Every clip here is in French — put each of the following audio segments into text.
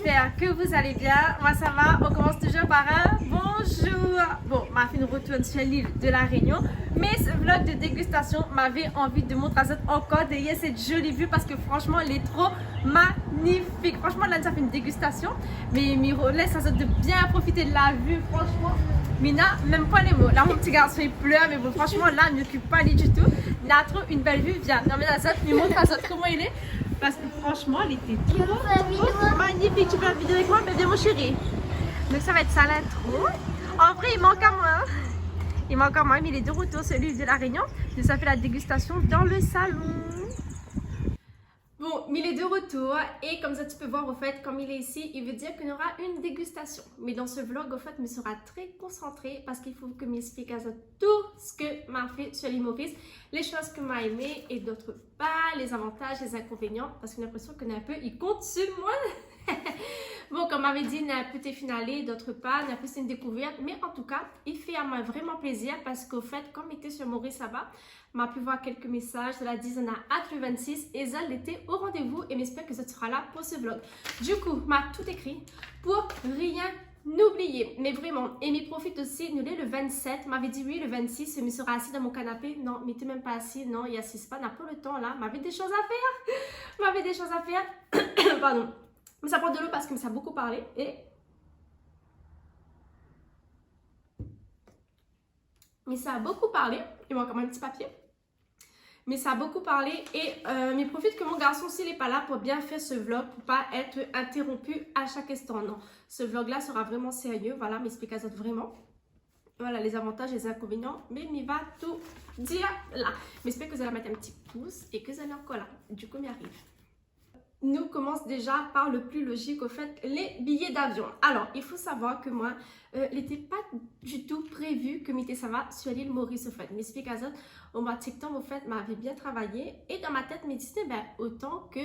j'espère que vous allez bien. Moi ça va, on commence toujours par un bonjour. Bon, ma fille nous retourne sur l'île de la Réunion, mais ce vlog de dégustation m'avait envie de montrer encore derrière cette jolie vue parce que franchement elle est trop magnifique. Franchement là ça fait une dégustation, mais Miro laisse de bien profiter de la vue. Franchement, Mina, même pas les mots. Là mon petit garçon il pleure, mais bon franchement là il ne m'occupe pas du tout. Il a trop une belle vue. Viens, non mais là ça, il montre à ça comment il est. Parce que franchement, elle était trop magnifique. Tu peux faire une vidéo avec moi, mais bien mon chéri. Donc ça va être ça l'intro. En vrai, il manque à moi. Il manque à moi, mais il est de retour, celui de la Réunion. Donc ça fait la dégustation dans le salon. Bon, mais il est de retour et comme ça tu peux voir au fait, comme il est ici, il veut dire qu'il y aura une dégustation. Mais dans ce vlog, au fait, me sera très concentré parce qu'il faut que m'explique à ça tout ce que m'a fait sur l'île Maurice, les choses que m'a aimé et d'autres pas, les avantages, les inconvénients, parce que j'ai l'impression que un peu il compte sur moi. Bon, comme m'avait dit, n'a un peu été finalé, d'autres pas, n'a un peu c'est une découverte, mais en tout cas, il fait à moi vraiment plaisir parce qu'au fait, comme il était sur Maurice là-bas, m'a pu voir quelques messages de la dizaine à hâte le 26 et ça était au rendez-vous et m'espère que ça sera là pour ce vlog. Du coup, m'a tout écrit pour rien n'oubliez, mais vraiment, et m'y profite aussi, nous le 27, m'avait dit oui, le 26, je me sera assis dans mon canapé, non, mais t'es même pas assis, non, il assise pas, n'a pas le temps là, m'avait des choses à faire, m'avait des choses à faire, pardon. Mais ça prend de l'eau parce que ça a beaucoup parlé et... Mais ça a beaucoup parlé, il manque quand même un petit papier. Mais ça a beaucoup parlé et mais profite que mon garçon s'il n'est pas là pour bien faire ce vlog, pour pas être interrompu à chaque instant. Non, ce vlog là sera vraiment sérieux, voilà, m'explique à ça vraiment. Voilà les avantages et les inconvénients, mais il va tout dire là. J'espère que vous allez mettre un petit pouce et que vous allez encore là. Du coup, m'y arrive. Nous commence déjà par le plus logique, au fait, les billets d'avion. Alors, il faut savoir que moi, il n'était pas du tout prévu que Mité ça va sur l'île Maurice, au fait. M'explique à ça, au mois de septembre, au fait, m'avait bien travaillé. Et dans ma tête, me disait, ben, autant que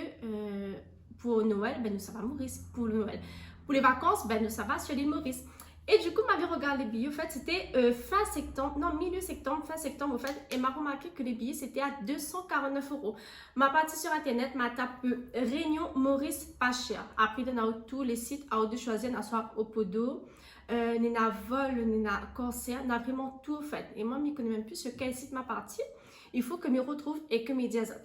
pour Noël, ben, nous ça va Maurice, pour le Noël. Pour les vacances, ben, nous ça va sur l'île Maurice. Et du coup, m'avait regardé les billets, au fait, c'était fin septembre, non, milieu septembre, fin septembre, au fait, et m'a remarqué que les billets, c'était à 249 €. Ma partie sur Internet, m'a tapé Réunion Maurice pas cher. Après, on a tous les sites à de choisir, soit au Podo, Nina Vol, Nina Corsair, on a vraiment tout fait. Et moi, je ne connais même plus sur quel site ma partie. Il faut que je me retrouve et que je me dise.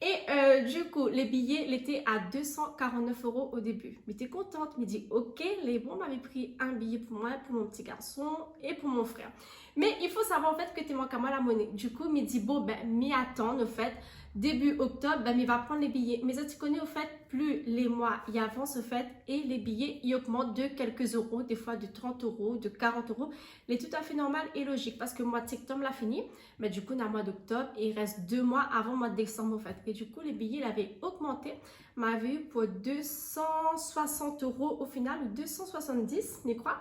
Et du coup, les billets l'étaient à 249 € au début. Mais j'étais contente, je me dis, ok, les bons m'avaient pris un billet pour moi, pour mon petit garçon et pour mon frère. Mais il faut savoir en fait que tu manques à moi la monnaie. Du coup, je me dis, bon, ben, m'y attendre, au fait. Début octobre, ben, il va prendre les billets. Mais ça, tu connais, au fait, plus les mois y avancent, au fait, et les billets, ils augmentent de quelques euros, des fois de 30 €, de 40 €. C'est tout à fait normal et logique parce que le mois de septembre l'a fini. Mais du coup, on a le mois d'octobre et il reste 2 mois avant le mois de décembre, au fait. Et du coup, les billets, il avait augmenté. M'avait eu pour 260 € au final, ou 270, je crois.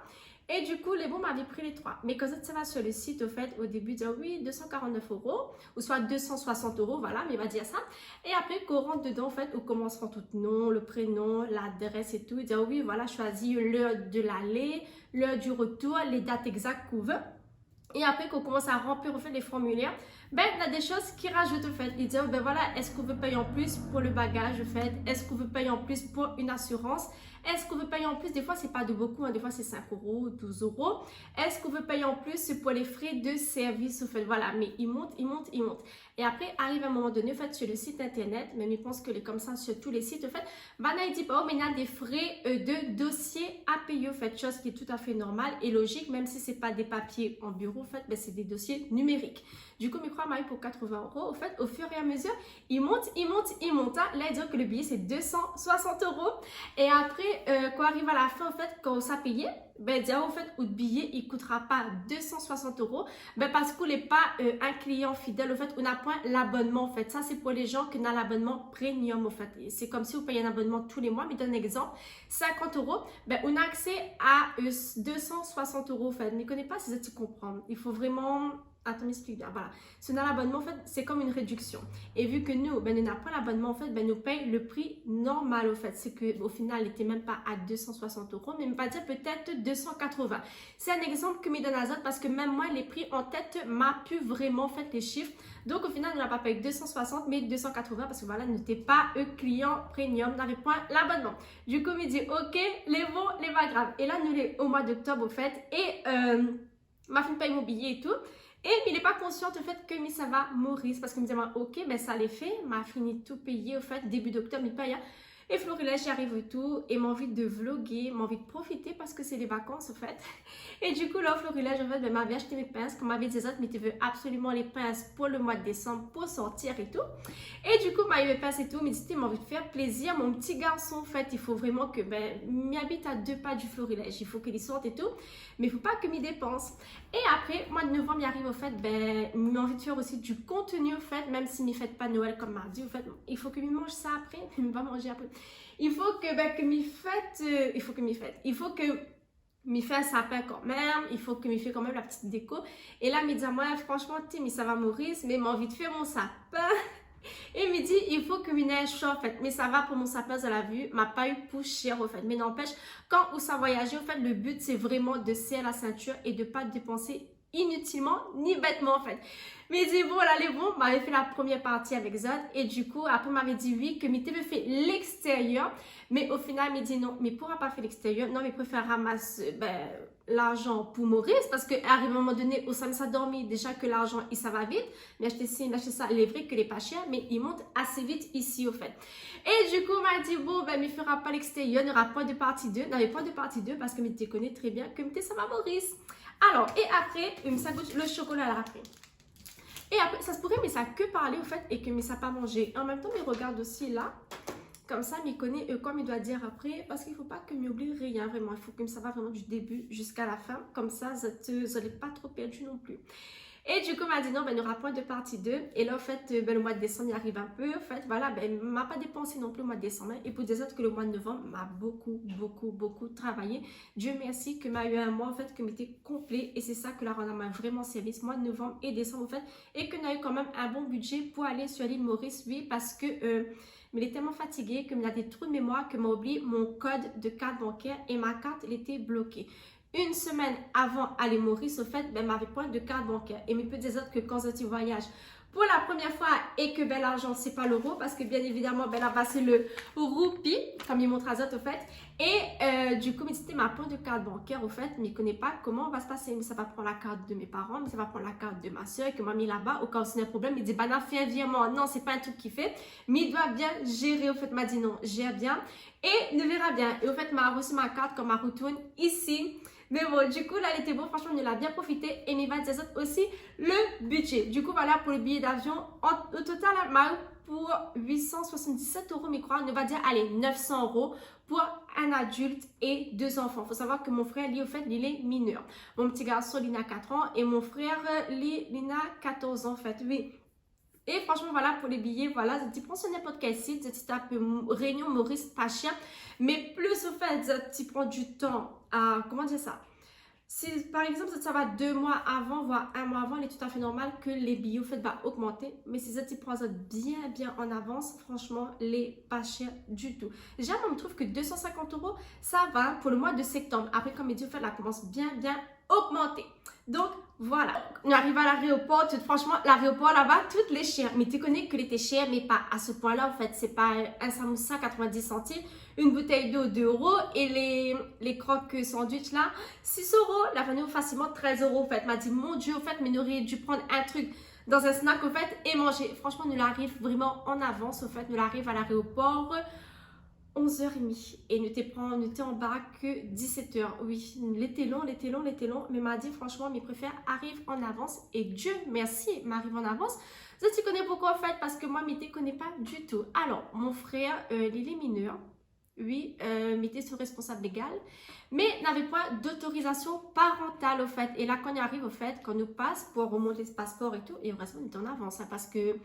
Et du coup, les bons m'avaient pris les trois. Mais quand ça va sur le site, au fait, au début, dire oui, 249 €, ou soit 260 €, voilà, mais il va dire ça. Et après, qu'on rentre dedans, en fait, on commence par tout nom, le prénom, l'adresse et tout. Il dit oui, voilà, choisis l'heure de l'aller, l'heure du retour, les dates exactes qu'on veut. Et après qu'on commence à remplir au fait les formulaires, ben il y a des choses qui rajoutent au fait. Ils disent ben voilà, est-ce qu'on veut payer en plus pour le bagage au fait, est-ce qu'on veut payer en plus pour une assurance, est-ce qu'on veut payer en plus, des fois c'est pas de beaucoup, hein, des fois c'est 5 €, 12 €. Est-ce qu'on veut payer en plus pour les frais de service au fait, voilà, mais ils montent, ils montent, ils montent. Et après arrive un moment donné au fait sur le site internet, même ils pensent que les comme ça sur tous les sites au fait, ben là ils disent oh mais il y a des frais de dossier à payer au fait, chose qui est tout à fait normale et logique, même si c'est pas des papiers en bureau. En fait, ben, c'est des dossiers numériques. Du coup, mes croix m'a eu pour 80 €. Au fait, au fur et à mesure, il monte, il monte, il monte. Là, il dit que le billet, c'est 260 €. Et après, quand arrive à la fin, en fait, quand on s'est payé, ben, dire au fait, le billet, il ne coûtera pas 260 €. Ben, parce qu'on n'est pas un client fidèle. Au fait, on n'a point l'abonnement. En fait, ça, c'est pour les gens qui ont l'abonnement premium. En fait, c'est comme si vous payez un abonnement tous les mois. Mais donne un exemple, 50 €. Ben, on a accès à 260 €. En fait, ne connais pas si tu comprends. Il faut vraiment Attends, m'explique bien. Voilà. Si on a l'abonnement, en fait, c'est comme une réduction. Et vu que nous, nous n'avons pas l'abonnement, en fait, nous paye le prix normal, au fait. C'est qu'au final, il n'était même pas à 260 €, mais on va dire peut-être 280. C'est un exemple que me donne Azot parce que même moi, les prix en tête m'a pu vraiment, en fait, les chiffres. Donc, au final, on n'a pas payé 260, mais 280 parce que voilà, nous n'était pas un client premium, n'avait point l'abonnement. Du coup, il me dit, ok, les bons, les pas graves. Et là, nous, les au mois d'octobre, au fait, et ma fille paye mon billet et tout. Et il n'est pas conscient du fait que ça va mourir. Parce qu'il me dit, ok, ben ça l'est fait. M'a fini tout payé au fait. Début d'octobre, il paye. Et Florilège, j'arrive et tout. Et m'a envie de vlogger, m'a envie de profiter parce que c'est les vacances au fait. Et du coup, là, au Florilège, en fait, ben, m'avait acheté mes pinces. Comme m'avait dit, mais tu veux absolument les pinces pour le mois de décembre pour sortir et tout. Et du coup, m'a eu mes pinces et tout. Mais dit, m'a envie de faire plaisir. Mon petit garçon, en fait, il faut vraiment que, ben, m'y habite à 2 pas du Florilège. Il faut qu'il sorte et tout. Mais il ne faut pas que m'y dépense. Et après, mois de novembre, il arrive au fait, ben, il m'a envie de faire aussi du contenu au fait, même s'il ne fête pas Noël comme mardi, au fait, il faut que m'y mange ça après, il va manger après. Il faut que, ben, que m'y fête, il faut que m'y fête, il faut que m'y fait un sapin quand même, il faut que m'y fait quand même la petite déco. Et là, il me dit, moi, franchement, mais ça va mourir, mais m'a envie de faire mon sapin. Et il me dit, il faut que m'y neige chaud, en fait. Mais ça va pour mon sapin de la vue. M'a pas eu pour cher, au fait. Mais n'empêche, quand on s'en voyager, en fait, le but, c'est vraiment de serrer la ceinture et de pas dépenser inutilement ni bêtement, en fait. Mais il dit, bon, là, les bons, m'avait fait la première partie avec Zod. Et du coup, après, m'avait dit oui, que m'était fait l'extérieur. Mais au final, il me dit non, mais pourra pas faire l'extérieur. Non, mais préfère ramasser, ben, l'argent pour Maurice parce qu'à un moment donné au samedi ça dormi déjà que l'argent il ça va vite mais acheter ci acheter ça il est vrai que les pas cher mais il monte assez vite ici au fait et du coup on m'a dit bon ben il fera pas l'extérieur il n'y aura pas de partie 2 n'avait pas de partie 2 parce que tu connais très bien que ça va Maurice alors et après ça goûte le chocolat là après et après ça se pourrait mais ça que parler au fait et que mais ça pas manger en même temps mais regarde aussi là. Comme ça, il connaît comme il doit dire après. Parce qu'il ne faut pas que m'oublie rien, vraiment. Il faut que ça va vraiment du début jusqu'à la fin. Comme ça, vous n'allez pas trop perdu non plus. Et du coup, il m'a dit non, ben, il n'y aura pas de partie 2. Et là, en fait, ben, le mois de décembre, il arrive un peu. En fait, voilà, ben, il ne m'a pas dépensé non plus le mois de décembre. Et pour des autres que le mois de novembre, m'a beaucoup travaillé. Dieu merci que m'a eu un mois, en fait, que m'était complet. Et c'est ça que la Rwanda m'a vraiment servi, ce mois de novembre et décembre, en fait. Et que n'a eu quand même un bon budget pour aller sur l'île Maurice, oui, parce que... mais il est tellement fatigué qu'il a des trous de mémoire que m'a oublié mon code de carte bancaire et ma carte elle était bloquée. Une semaine avant aller Maurice, au fait, ben, m'avait point de carte bancaire. Et mes petits autres que quand je voyage pour la première fois et que ben, l'argent, c'est pas l'euro parce que bien évidemment, ben, là-bas, c'est le roupie, comme il montre à Zot, au fait. Et du coup, c'était ma point de carte bancaire, au fait, mais il ne connaît pas comment on va se passer. Mais ça va prendre la carte de mes parents, mais ça va prendre la carte de ma soeur qui m'a mis là-bas. Au cas où c'est un problème, il dit, bah, n'a fait un virement. Non, c'est pas un truc qu'il fait, mais il doit bien gérer, au fait, m'a dit non, gère bien et ne verra bien. Et au fait, m'a reçu ma carte quand m'a retourne ici. Mais bon, du coup, là, elle était beau. Franchement, on a bien profité. Et mes 27 aussi, le budget. Du coup, voilà, pour le billet d'avion, au total, pour 877 €, mais crois, on va dire, allez, 900 € pour un adulte et 2 enfants. Il faut savoir que mon frère, lui, au fait, il est mineur. Mon petit garçon, il a 4 ans. Et mon frère, lui, il a 14 ans, en fait. Oui. Et franchement, voilà, pour les billets, voilà, tu prends sur n'importe quel site, tu tapes Réunion Maurice, pas cher. Mais plus au fait, tu prends du temps à, comment dire ça? Si par exemple, ça va 2 mois avant, voire 1 mois avant, il est tout à fait normal que les billets, au fait, va augmenter. Mais si tu prends ça bien en avance, franchement, les pas cher du tout. Déjà, moi, je trouve que 250 €, ça va pour le mois de septembre. Après, comme il dit, au fait, la commence bien augmenter. Donc, voilà. On arrive à l'aéroport. Franchement, l'aéroport là-bas, toutes les chères. Mais tu connais que les étaient chères, mais pas à ce point-là. En fait, c'est pas un samoussa 90 centimes, une bouteille d'eau 2 € et les croques sandwich là, 6 €. La famille facilement 13 € en fait. M'a dit, mon Dieu, en fait, mais nous aurions dû prendre un truc dans un snack au fait et manger. Franchement, nous l'arrive vraiment en avance au fait. Nous l'arrive à l'aéroport 11h30 et nous t'es en bas que 17h. Oui, l'été long, mais m'a dit franchement, mes préfères arrivent en avance et Dieu merci, m'arrive en avance. Ça, tu connais pourquoi en fait? Parce que moi, je ne connais pas du tout. Alors, mon frère, il est mineur. Oui, mettait son responsable légal, mais n'avait pas d'autorisation parentale au fait. Et là, quand on arrive au fait, quand on nous passe pour remonter le passeport et tout, et heureusement, on est en avance hein, parce que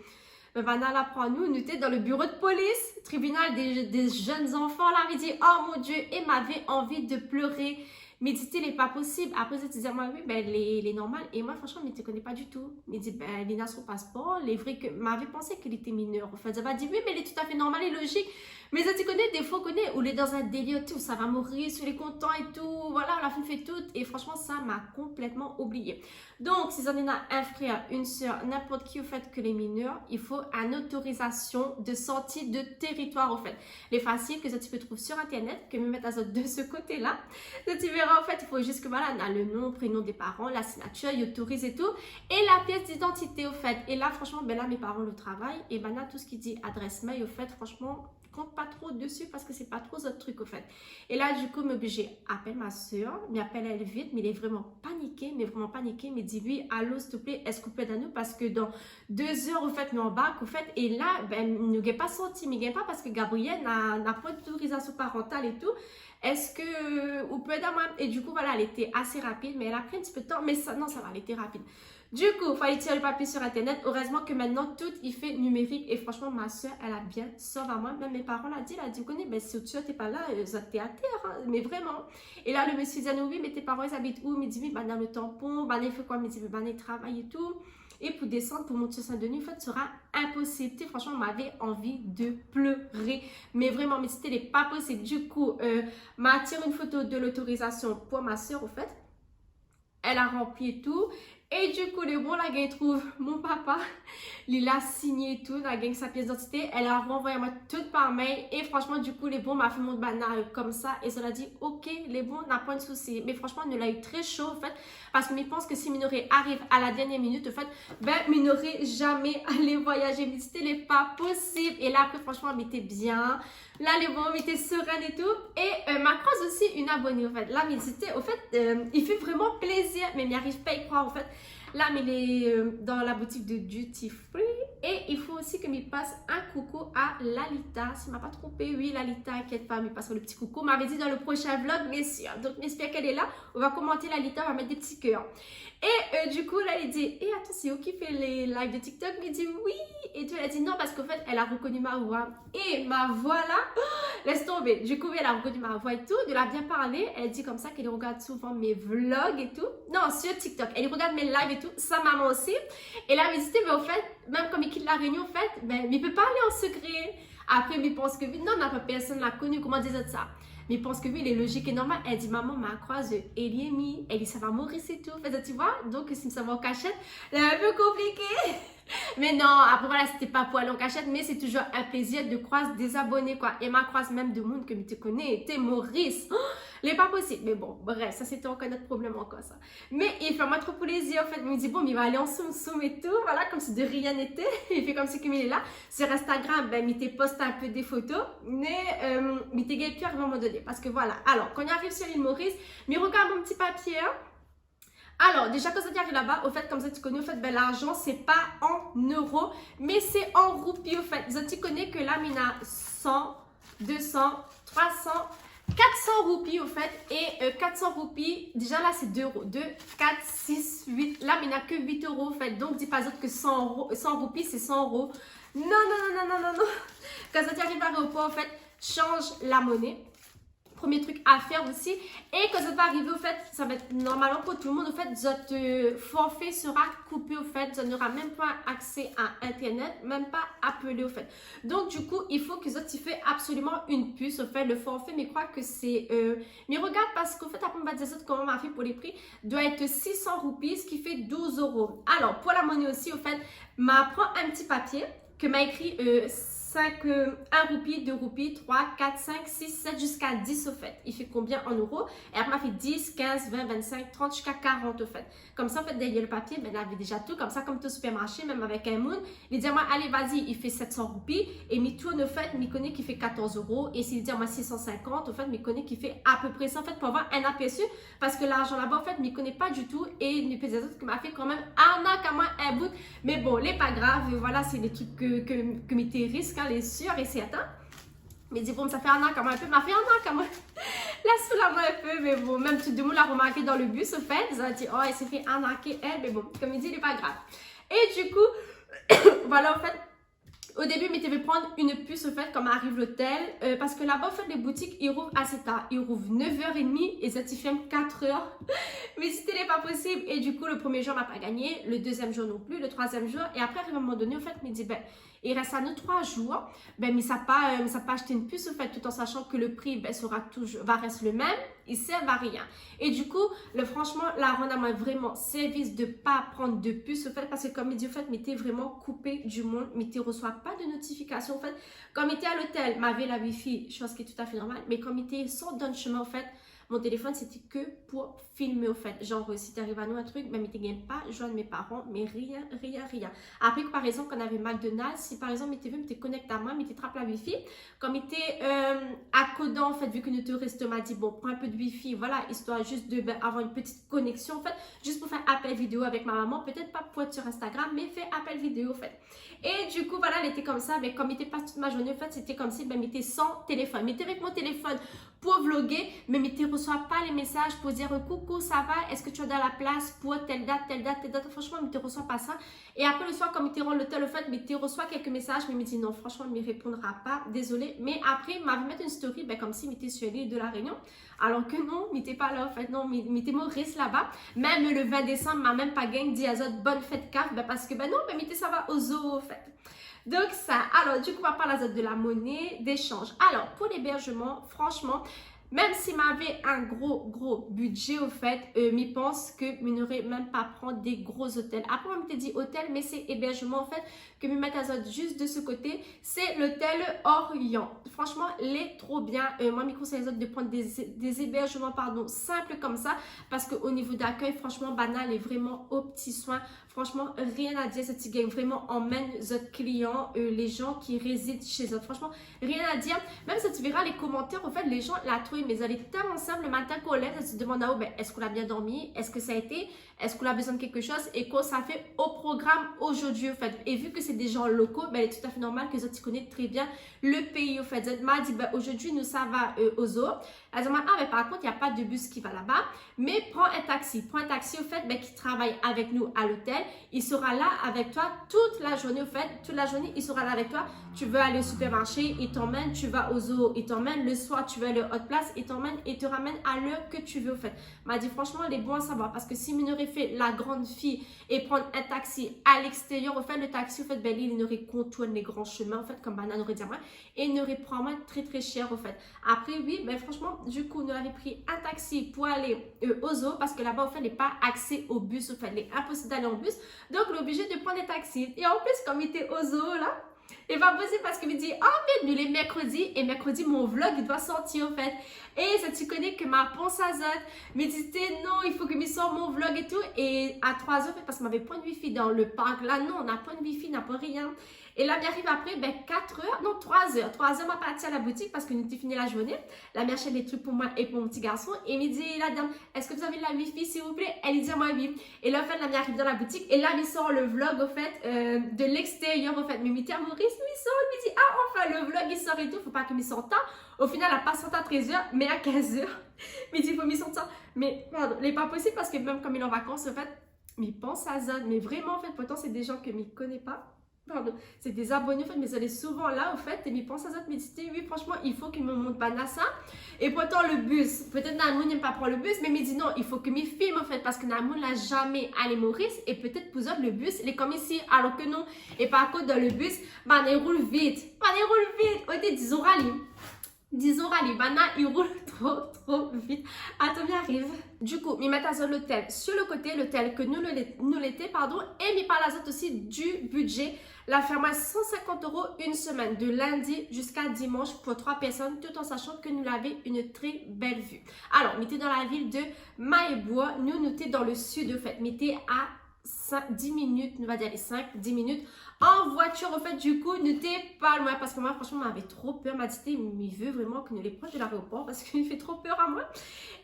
Vanna l'apprend nous étions dans le bureau de police, tribunal des jeunes enfants. Là, il dit, oh mon Dieu, et m'avait envie de pleurer. Mais dit, il n'est pas possible. Après, je disais, moi, oui, ben, les normales. Et moi, franchement, mais tu ne connais pas du tout. Il dit, ben, il a son passeport. Les vrais que m'avait pensé qu'il était mineur. En fait, ça va dire, oui, mais il est tout à fait normal et logique. Mais ça, tu connais, des fois, on connaît, où il est dans un délire, tout, ça va mourir, sur les contents et tout. Voilà, la fille fait tout. Et franchement, ça m'a complètement oublié. Donc, si on a un frère, une soeur, n'importe qui, au fait, que les mineurs, il faut une autorisation de sortie de territoire, au fait. Les faciles que ça, tu peux trouver sur Internet, que me mettre à de ce côté-là. Ça, tu verras, en fait, il faut juste que, voilà, on a le nom, prénom des parents, la signature, ils autorisent et tout. Et la pièce d'identité, au fait. Et là, franchement, ben là, mes parents le travaillent. Et ben là, tout ce qui dit adresse mail, au fait, franchement, compte pas trop dessus parce que c'est pas trop notre truc au fait. Et là du coup m'oblige, appelle ma soeur, m'appelle elle vite, mais il est vraiment paniqué, mais dit lui, allô s'il te plaît, est-ce qu'on peut aider nous parce que dans 2 heures au fait nous embarque au fait et là ben nous n'avons pas sorti, mais pas parce que Gabrielle n'a pas d'autorisation parentale et tout. Est-ce que vous pouvez aider moi? Et du coup voilà, elle était assez rapide, mais elle a pris un petit peu de temps, mais ça, non ça va, elle était rapide. Du coup, il fallait tirer le papier sur Internet. Heureusement que maintenant, tout il fait numérique. Et franchement, ma soeur, elle a bien sauvé à moi. Même mes parents l'ont dit, vous connaissez, ben, si tu n'es pas là, t'es à terre. Hein, mais vraiment. Et là, le monsieur dit, oui, mais tes parents, ils habitent où? Il me dit, oui, ben, dans le tampon. Ben, il fait quoi? Il me dit, ben, il travaille et tout. Et pour descendre, pour monter sur Saint-Denis, en fait, sera impossible. Franchement, on m'avait envie de pleurer. Mais vraiment, mais c'était pas possible. Du coup, m'a tiré une photo de l'autorisation pour ma soeur, au fait. Elle a rempli et tout. Et du coup, le bon, la gang trouve mon papa. Il a signé et tout. La gang sa pièce d'identité. Elle a renvoyé à moi tout par mail. Et franchement, du coup, les bons m'a fait mon banal comme ça. Et ça l'a dit, ok, les bons, n'a pas de souci. Mais franchement, il l'a eu très chaud, en fait. Parce que je pense que si Minoré arrive à la dernière minute, en fait, ben, Minoré jamais allé voyager. Mais c'était pas possible. Et là, après, franchement, elle était bien. Là, les bons, elle était sereine et tout. Et ma croise aussi une abonnée, en fait. Là, mais c'était, au fait, il fait vraiment plaisir. Mais il n'y arrive pas à y croire, en fait. Là, mais il est dans la boutique de Duty Free. Et il faut aussi que me passe un coucou à Lalita. Si je ne m'a pas trompé, oui, Lalita, inquiète pas, me passe le petit coucou. M'avait dit dans le prochain vlog, bien sûr. Donc, j'espère qu'elle est là. On va commenter Lalita, on va mettre des petits cœurs. Et du coup, là, elle dit, et attends, c'est où qui fait les lives de TikTok? Il dit oui. Et tout, elle a dit non, parce qu'en fait, elle a reconnu ma voix. Et ma voix là, laisse tomber. Du coup, elle a reconnu ma voix et tout. De la bien parler. Elle dit comme ça qu'elle regarde souvent mes vlogs et tout. Non, sur TikTok. Elle regarde mes lives et tout. Sa maman aussi. Et là, elle me dit, mais au fait, même comme il quitte la réunion, en fait, ben, il ne peut pas aller en secret. Après, il pense que non, personne ne l'a connu. Comment dire ça? Mais il pense que oui, il est logique et normal. Elle dit, maman, ma croise, Eliemi. Elle dit, ça va mourir, c'est tout. Fait, tu vois, donc, si ça va en cachette, c'est un peu compliqué. Mais non, après, voilà, c'était pas pour aller en cachette, mais c'est toujours un plaisir de croiser des abonnés, quoi. Et ma croise même de monde que tu connais, t'es Maurice. Oh, n'est pas possible. Mais bon, bref, ça, c'était encore notre problème, encore ça. Mais il fait moi trop plaisir, en fait. Il me dit, bon, mais il va aller en soum et tout. Voilà, comme si de rien n'était. Il fait comme si il est là. Sur Instagram, ben, il te poste un peu des photos. Mais il te guette plus à un moment donné. Parce que voilà. Alors, quand il arrive sur l'île Maurice, mais regarde mon petit papier, hein. Alors, déjà, quand ça arrive là-bas, au fait, comme ça, tu connais, au fait, ben, l'argent, c'est pas en euros, mais c'est en roupies, au fait. Tu connais que là, il y a 100, 200, 300, 400 roupies, au fait. Et 400 roupies, déjà là, c'est 2 euros. 2, 4, 6, 8. Là, il n'y a que 8 euros, au fait. Donc, dis pas autre que 100 roupies, c'est 100 euros. Non, non, non, non, non, non, non. Quand ça arrive à l'aéroport, au fait, change la monnaie. Premier truc à faire aussi. Et quand ça va arriver, au fait, ça va être normalement pour tout le monde. Au fait, votre forfait sera coupé, au fait. Ça n'aura même pas accès à Internet, même pas appelé, au fait. Donc, du coup, il faut que ça tu fais absolument une puce, au fait. Le forfait, mais je crois que c'est... Mais regarde, parce qu'au fait, après, on va dire ça, comment on a fait pour les prix, doit être 600 roupies, ce qui fait 12 euros. Alors, pour la monnaie aussi, au fait, prend un petit papier que m'a écrit 5, 1 roupie, 2 roupies, 3, 4, 5, 6, 7 jusqu'à 10 au fait. Il fait combien en euros? Et après, m'a fait 10, 15, 20, 25, 30 jusqu'à 40 au fait. Comme ça, en fait, derrière le papier, ben, il avait déjà tout. Comme ça, comme tout supermarché, même avec un moon, il dit à moi, allez, vas-y, il fait 700 roupies. Et il tourne au fait, il connaît qu'il fait 14 euros. Et s'il dit à moi 650, au fait, il connaît qu'il fait à peu près ça, en fait, pour avoir un aperçu. Parce que l'argent là-bas, en fait, il ne connaît pas du tout. Et il peut dire qu'il m'a fait quand même arnaque à moi un bout. Mais bon, n'est pas grave. Voilà, c'est des trucs que m'était risque. Les sûrs et certains. Mais dit bon, ça fait un an quand même un peu. M'a fait un an quand même. Là, sous la main un peu. Mais bon, même tout le monde l'a remarqué dans le bus, au fait. Ils ont dit, oh, elle s'est fait arnaquer, elle. Mais bon, comme il dit, il n'est pas grave. Et du coup, voilà, en fait, Au début, mais tu veux prendre une puce, au fait, comme arrive l'hôtel. Parce que là-bas, au fait, les boutiques, ils rouvrent assez tard. Ils rouvrent 9h30 et ça t'y ferme 4h. Mais c'était pas possible. Et du coup, le premier jour, on n'a pas gagné. Le deuxième jour non plus. Le troisième jour. Et après, à un moment donné, au fait, il me dit, ben, il reste à nous 3 jours. Ben, mais ça pas acheté une puce, au fait, tout en sachant que le prix, ben, va rester le même. Il ne sert à rien. Et du coup, franchement, la Rwanda m'a vraiment servi de ne pas prendre de puce, au fait, parce que comme il dit, au fait, mais t'es vraiment coupé du monde, mais tu ne reçois pas de notification, au fait. Comme il était à l'hôtel, m'avait la Wi-Fi, chose qui est tout à fait normale, mais comme il était sur d'un chemin, au fait, mon téléphone, c'était que pour filmer, au fait. Genre, si t'arrives à nous un truc, mais tu ne gagnes pas joindre mes parents, mais rien. Après, par exemple, quand on avait McDonald's, si par exemple, tu veux, tu connectes à moi, mais tu trappes la Wi-Fi, comme il était accodant, en fait, vu que notre resto m'a dit, bon, prends un peu de Wi-Fi, voilà, histoire juste avoir une petite connexion, en fait, juste pour faire appel vidéo avec ma maman, peut-être pas pour être sur Instagram, mais faire appel vidéo, en fait. Et du coup, voilà, elle était comme ça, mais comme il était pas toute ma journée, en fait, c'était comme si, ben, il était sans téléphone. Mais avec mon téléphone pour vlogger, mais tu ne reçois pas les messages pour dire coucou, ça va, est-ce que tu as de la place pour telle date. Franchement, tu ne reçois pas ça. Et après le soir, comme il te rend l'hôtel, au fait, mais tu reçois quelques messages, mais il me dit non, franchement, il ne me répondra pas, désolé. Mais après, il m'avait mis une story, ben, comme si il était sur l'île de la Réunion. Alors que non, il n'était pas là, en fait, non, il était Maurice là-bas. Même le 20 décembre, il m'a même pas gagné, dit Azot, bonne fête CAF, ben, parce que ben non, ben, ça va au zoo, en fait. Donc ça, alors du coup on va parler de la monnaie d'échange. Alors pour l'hébergement, franchement, même s'il m'avait un gros budget au fait, m'y pense que je n'aurais même pas prendre des gros hôtels. Après on me dit hôtel, mais c'est hébergement en fait que me mettre juste de ce côté, c'est l'hôtel Orient. Franchement, il est trop bien. Moi, je conseille les autres de prendre des hébergements simples comme ça, parce qu'au niveau d'accueil, franchement, banal est vraiment aux petits soins. Franchement, rien à dire. Cette game vraiment emmène votre clients, les gens qui résident chez eux. Franchement, rien à dire. Même si tu verras les commentaires, en fait, les gens la trouvent, mais elle est tellement simple. Le matin qu'on lève, elle se demande à ben, est-ce qu'on a bien dormi? Est-ce que ça a été? Est-ce qu'on a besoin de quelque chose? Et quoi ça fait au programme aujourd'hui, en fait. Et vu que c'est des gens locaux, ben, il est tout à fait normal que tu connais très bien le pays, en fait. Elle m'a dit, ben, aujourd'hui, nous, ça va au zoo. Elle m'a dit, ah, mais par contre, il n'y a pas de bus qui va là-bas. Mais prends un taxi. Prends un taxi, au fait, ben, qui travaille avec nous à l'hôtel. Il sera là avec toi toute la journée, au fait. Toute la journée, il sera là avec toi. Tu veux aller au supermarché, il t'emmène. Tu vas au zoo, il t'emmène. Le soir, tu veux aller à haute place, il t'emmène et te ramène à l'heure que tu veux, au fait. M'a dit, franchement, il est bon à savoir. Parce que si on aurait fait la grande fille et prendre un taxi à l'extérieur, au fait, le taxi, au fait, ben, il n'aurait contourné les grands chemins, au fait, comme Banane aurait dit à moi. Et il n'aurait probablement très cher, au fait. Après, oui, ben, franchement, du coup, nous avons pris un taxi pour aller au zoo. Parce que là-bas, au fait, il n'est pas accès au bus, au fait. Il est impossible d'aller en bus. Donc, on est obligé de prendre des taxis. Et en plus, comme il était au zoo, là, il va bosser parce qu'il me dit, ah, mais nous les mercredis, et mercredi, mon vlog, il doit sortir, en fait. Et ça, tu connais que ma ponce à Zot me disait, non, il faut que je sorte mon vlog et tout. Et à 3 heures, parce qu'on m'avait point de wifi dans le parc. Là, non, on n'a pas de wifi, on n'a pas rien. Et là, j'arrive après, ben, 4 heures, non, 3 heures. 3 heures, m'a parti à la boutique parce que nous avons fini la journée. La mère achète des trucs pour moi et pour mon petit garçon. Et il me dit, la dame, est-ce que vous avez de la wifi, s'il vous plaît? Elle dit, moi, oui. Et là, en fait, la mère arrive dans la boutique. Et là, il sort le vlog, au fait, de l'extérieur, au fait. Mais il dit, Maurice, il sort. Il me dit, ah, enfin, le vlog, il sort et tout. Faut pas qu'il me sorte tard. Au final, elle n'a pas sorti à 13 heures, mais à 15 heures. Mais il dit, il faut m'y sortir. Mais, pardon, il n'est pas possible parce que même comme il est en vacances, en fait, mais il pense à Zod. Mais vraiment, en fait, pourtant, c'est des gens que je ne connais pas. Pardon, c'est des abonnés, en fait, mais elle est souvent là, au fait, et ils pensent à ça, mais dit, oui, franchement, il faut qu'il me montre Banassa. Et pourtant, le bus, peut-être Namoun n'aime pas prendre le bus, mais il me dit non, il faut que me filme, en fait, parce que Namoun n'a jamais allé Maurice, et peut-être pour eux, le bus, il est comme ici, alors que non. Et par contre, dans le bus, ben, il roule vite. On était 10 heures à 10 heures à Libana, il roule trop vite. Attends, il arrive. Du coup, il met à l'hôtel sur le côté, l'hôtel que nous l'été, pardon, et il parle à aussi du budget. La ferme à 150 € une semaine, de lundi jusqu'à dimanche pour 3 personnes, tout en sachant que nous avons une très belle vue. Alors, nous étions dans la ville de Maïboua, nous étions dans le sud, en fait, nous étions à 10 minutes, on va dire les 5-10 minutes en voiture. En fait, du coup, n'était pas loin parce que moi, franchement, m'avait trop peur. M'a dit, mais il veut vraiment que nous les proches de l'aéroport parce qu'il fait trop peur à moi.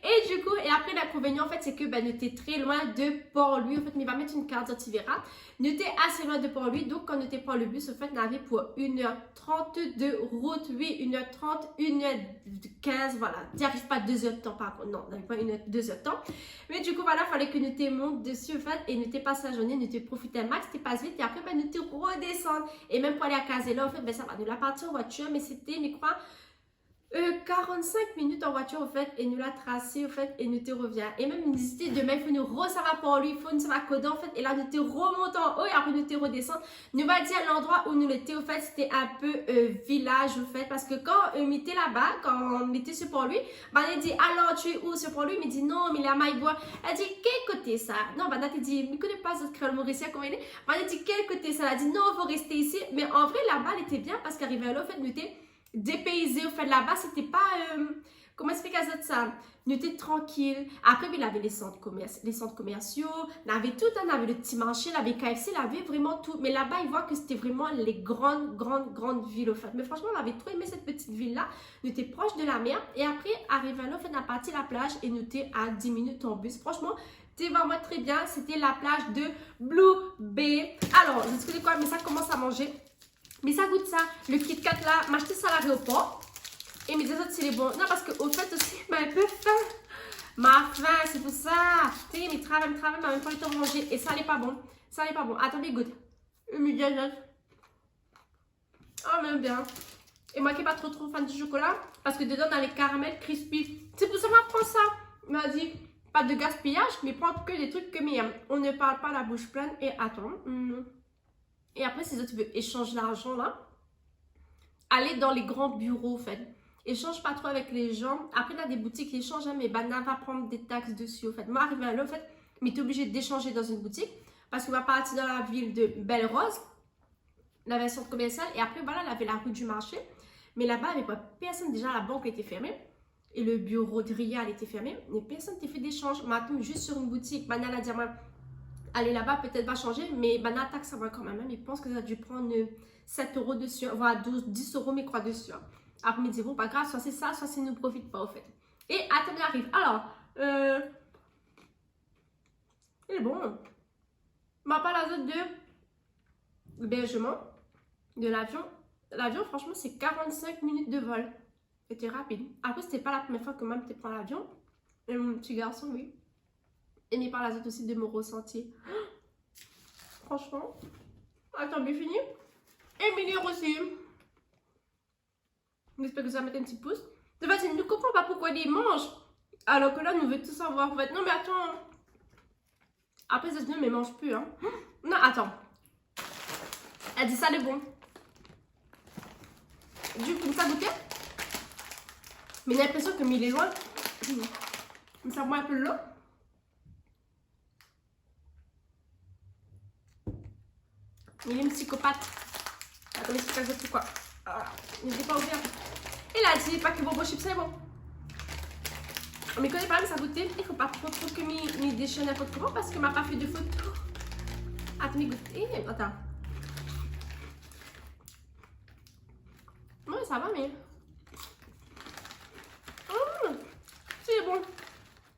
Et du coup, et après l'inconvénient en fait, c'est que ben, nous étions très loin de Port-Louis. En fait, mais il va mettre une carte d'antivirus. Nous étions assez loin de Port-Louis. Donc, quand nous étions prend le bus, en fait, nous avions pour 1h30 de route. Oui, 1h30, 1h15, voilà. Tu arrives pas 2 heures de temps par contre. Non, on n'avait pas 2 heures de temps. Mais du coup, voilà, il fallait que nous te monte dessus, en fait, et nous te passe la journée, nous te profiter un max, tu passes vite, et après, ben, nous te redescendre. Et même pour aller à Casella, en fait, ben, ça va, nous la partir en voiture, mais c'était, je crois, 45 minutes en voiture, en fait, et nous la tracer, en fait, et nous te revient. Et même, nous disait demain, il faut nous ça va pour lui, il faut nous ça va coder, en fait, et là, nous te remonte en haut, et après, nous te redescendre. Nous va dire l'endroit où nous l'étions, en fait, c'était un peu village, en fait, parce que quand on était là-bas, quand on était sur pour lui, ben, elle dit, alors, tu es où sur pour lui? Il me dit, non, mais il est à Maïbois. Elle dit, quel côté ça? Non, ben, elle dit, je ne connais pas ce créole mauricien, comment il est. Ben, elle dit, quel côté ça? Elle a dit, non, il faut rester ici. Mais en vrai, là-bas, elle était bien, parce qu'arrivée là, en fait, nous étions dépaysé au fait là-bas, c'était pas comment expliquer ça, nous étions tranquille. Après il avait les centres commerciaux, il avait tout, il avait le petit marché, il avait KFC, il avait vraiment tout, mais là-bas il voit que c'était vraiment les grandes villes au fait. Mais franchement on avait trop aimé cette petite ville là, nous étions proche de la mer, et après arrivé là, on a parti la plage et nous étions à 10 minutes en bus. Franchement c'était vraiment très bien, c'était la plage de Blue Bay. Alors je sais quoi, mais ça commence à manger. Mais ça goûte ça. Le Kit Kat là, m'acheter ça à l'aéroport. Et mes autres, c'est les bons. Non, parce qu'au fait aussi, m'a un peu faim. Ma faim, c'est pour ça. Tu sais, mes travail, m'a même pas le temps de manger. Et ça n'est pas bon. Ça n'est pas bon. Attendez, goûte. Humiliation. Oh, même bien. Et moi qui n'ai pas trop fan du chocolat, parce que dedans, on a les caramels crispy. C'est pour ça que je prends ça. Il m'a dit, pas de gaspillage, mais prends que des trucs que mieux. On ne parle pas la bouche pleine. Et attends. Et après, si tu veux échanger l'argent là, aller dans les grands bureaux, en fait. Échange pas trop avec les gens. Après, là, des boutiques, ils échangent, mais Bana va prendre des taxes dessus, en fait. Moi, arrivé là, en fait, mais tu es obligé d'échanger dans une boutique parce qu'on va partir dans la ville de Belle-Rose, la version commerciale, et après, voilà, il avait la rue du marché. Mais là-bas, il n'y avait pas personne. Déjà, la banque était fermée et le bureau de Rial était fermé. Mais personne n'a fait d'échange. Maintenant, juste sur une boutique, Bana a dit, aller là-bas, peut-être va changer, mais Bana taxe, ça va quand même. Il pense que ça a dû prendre 7 € dessus, voire 10 €, mais quoi dessus. Après, il me dit, bon, pas grave, soit c'est ça, soit ça ne profite pas, au fait. Et attendez, arrive. Alors, il est bon. Ma pas la zone de hébergement de l'avion. L'avion, franchement, c'est 45 minutes de vol. C'était rapide. Après, c'était pas la première fois que même tu prends l'avion. Et mon petit garçon, oui. Et mais par la zone aussi de me ressentir. Franchement. Attends, bien fini. Et Minière aussi. J'espère que ça va mettre un petit pouce. De fait, je ne comprends pas pourquoi ils mangent. Alors que là, nous veut tout savoir. En fait, non, mais attends. Après, ça se dit, mais mange plus. Hein. Non, attends. Elle dit ça, c'est bon. Du coup, ça goûter. Mais j'ai l'impression que il est loin. Ça boit un peu l'eau. Il est une psychopathe. Attendez, c'est pas pourquoi. Il n'est pas ouvert. Et là, elle dit pas que bon chips, c'est bon. On ne connaît pas, mais ça goûte. Il ne faut pas trop que je déchire n'importe comment parce que m'a pas fait de photo. Attendez, goûter. Attends. Ouais, ça va, mais. C'est bon.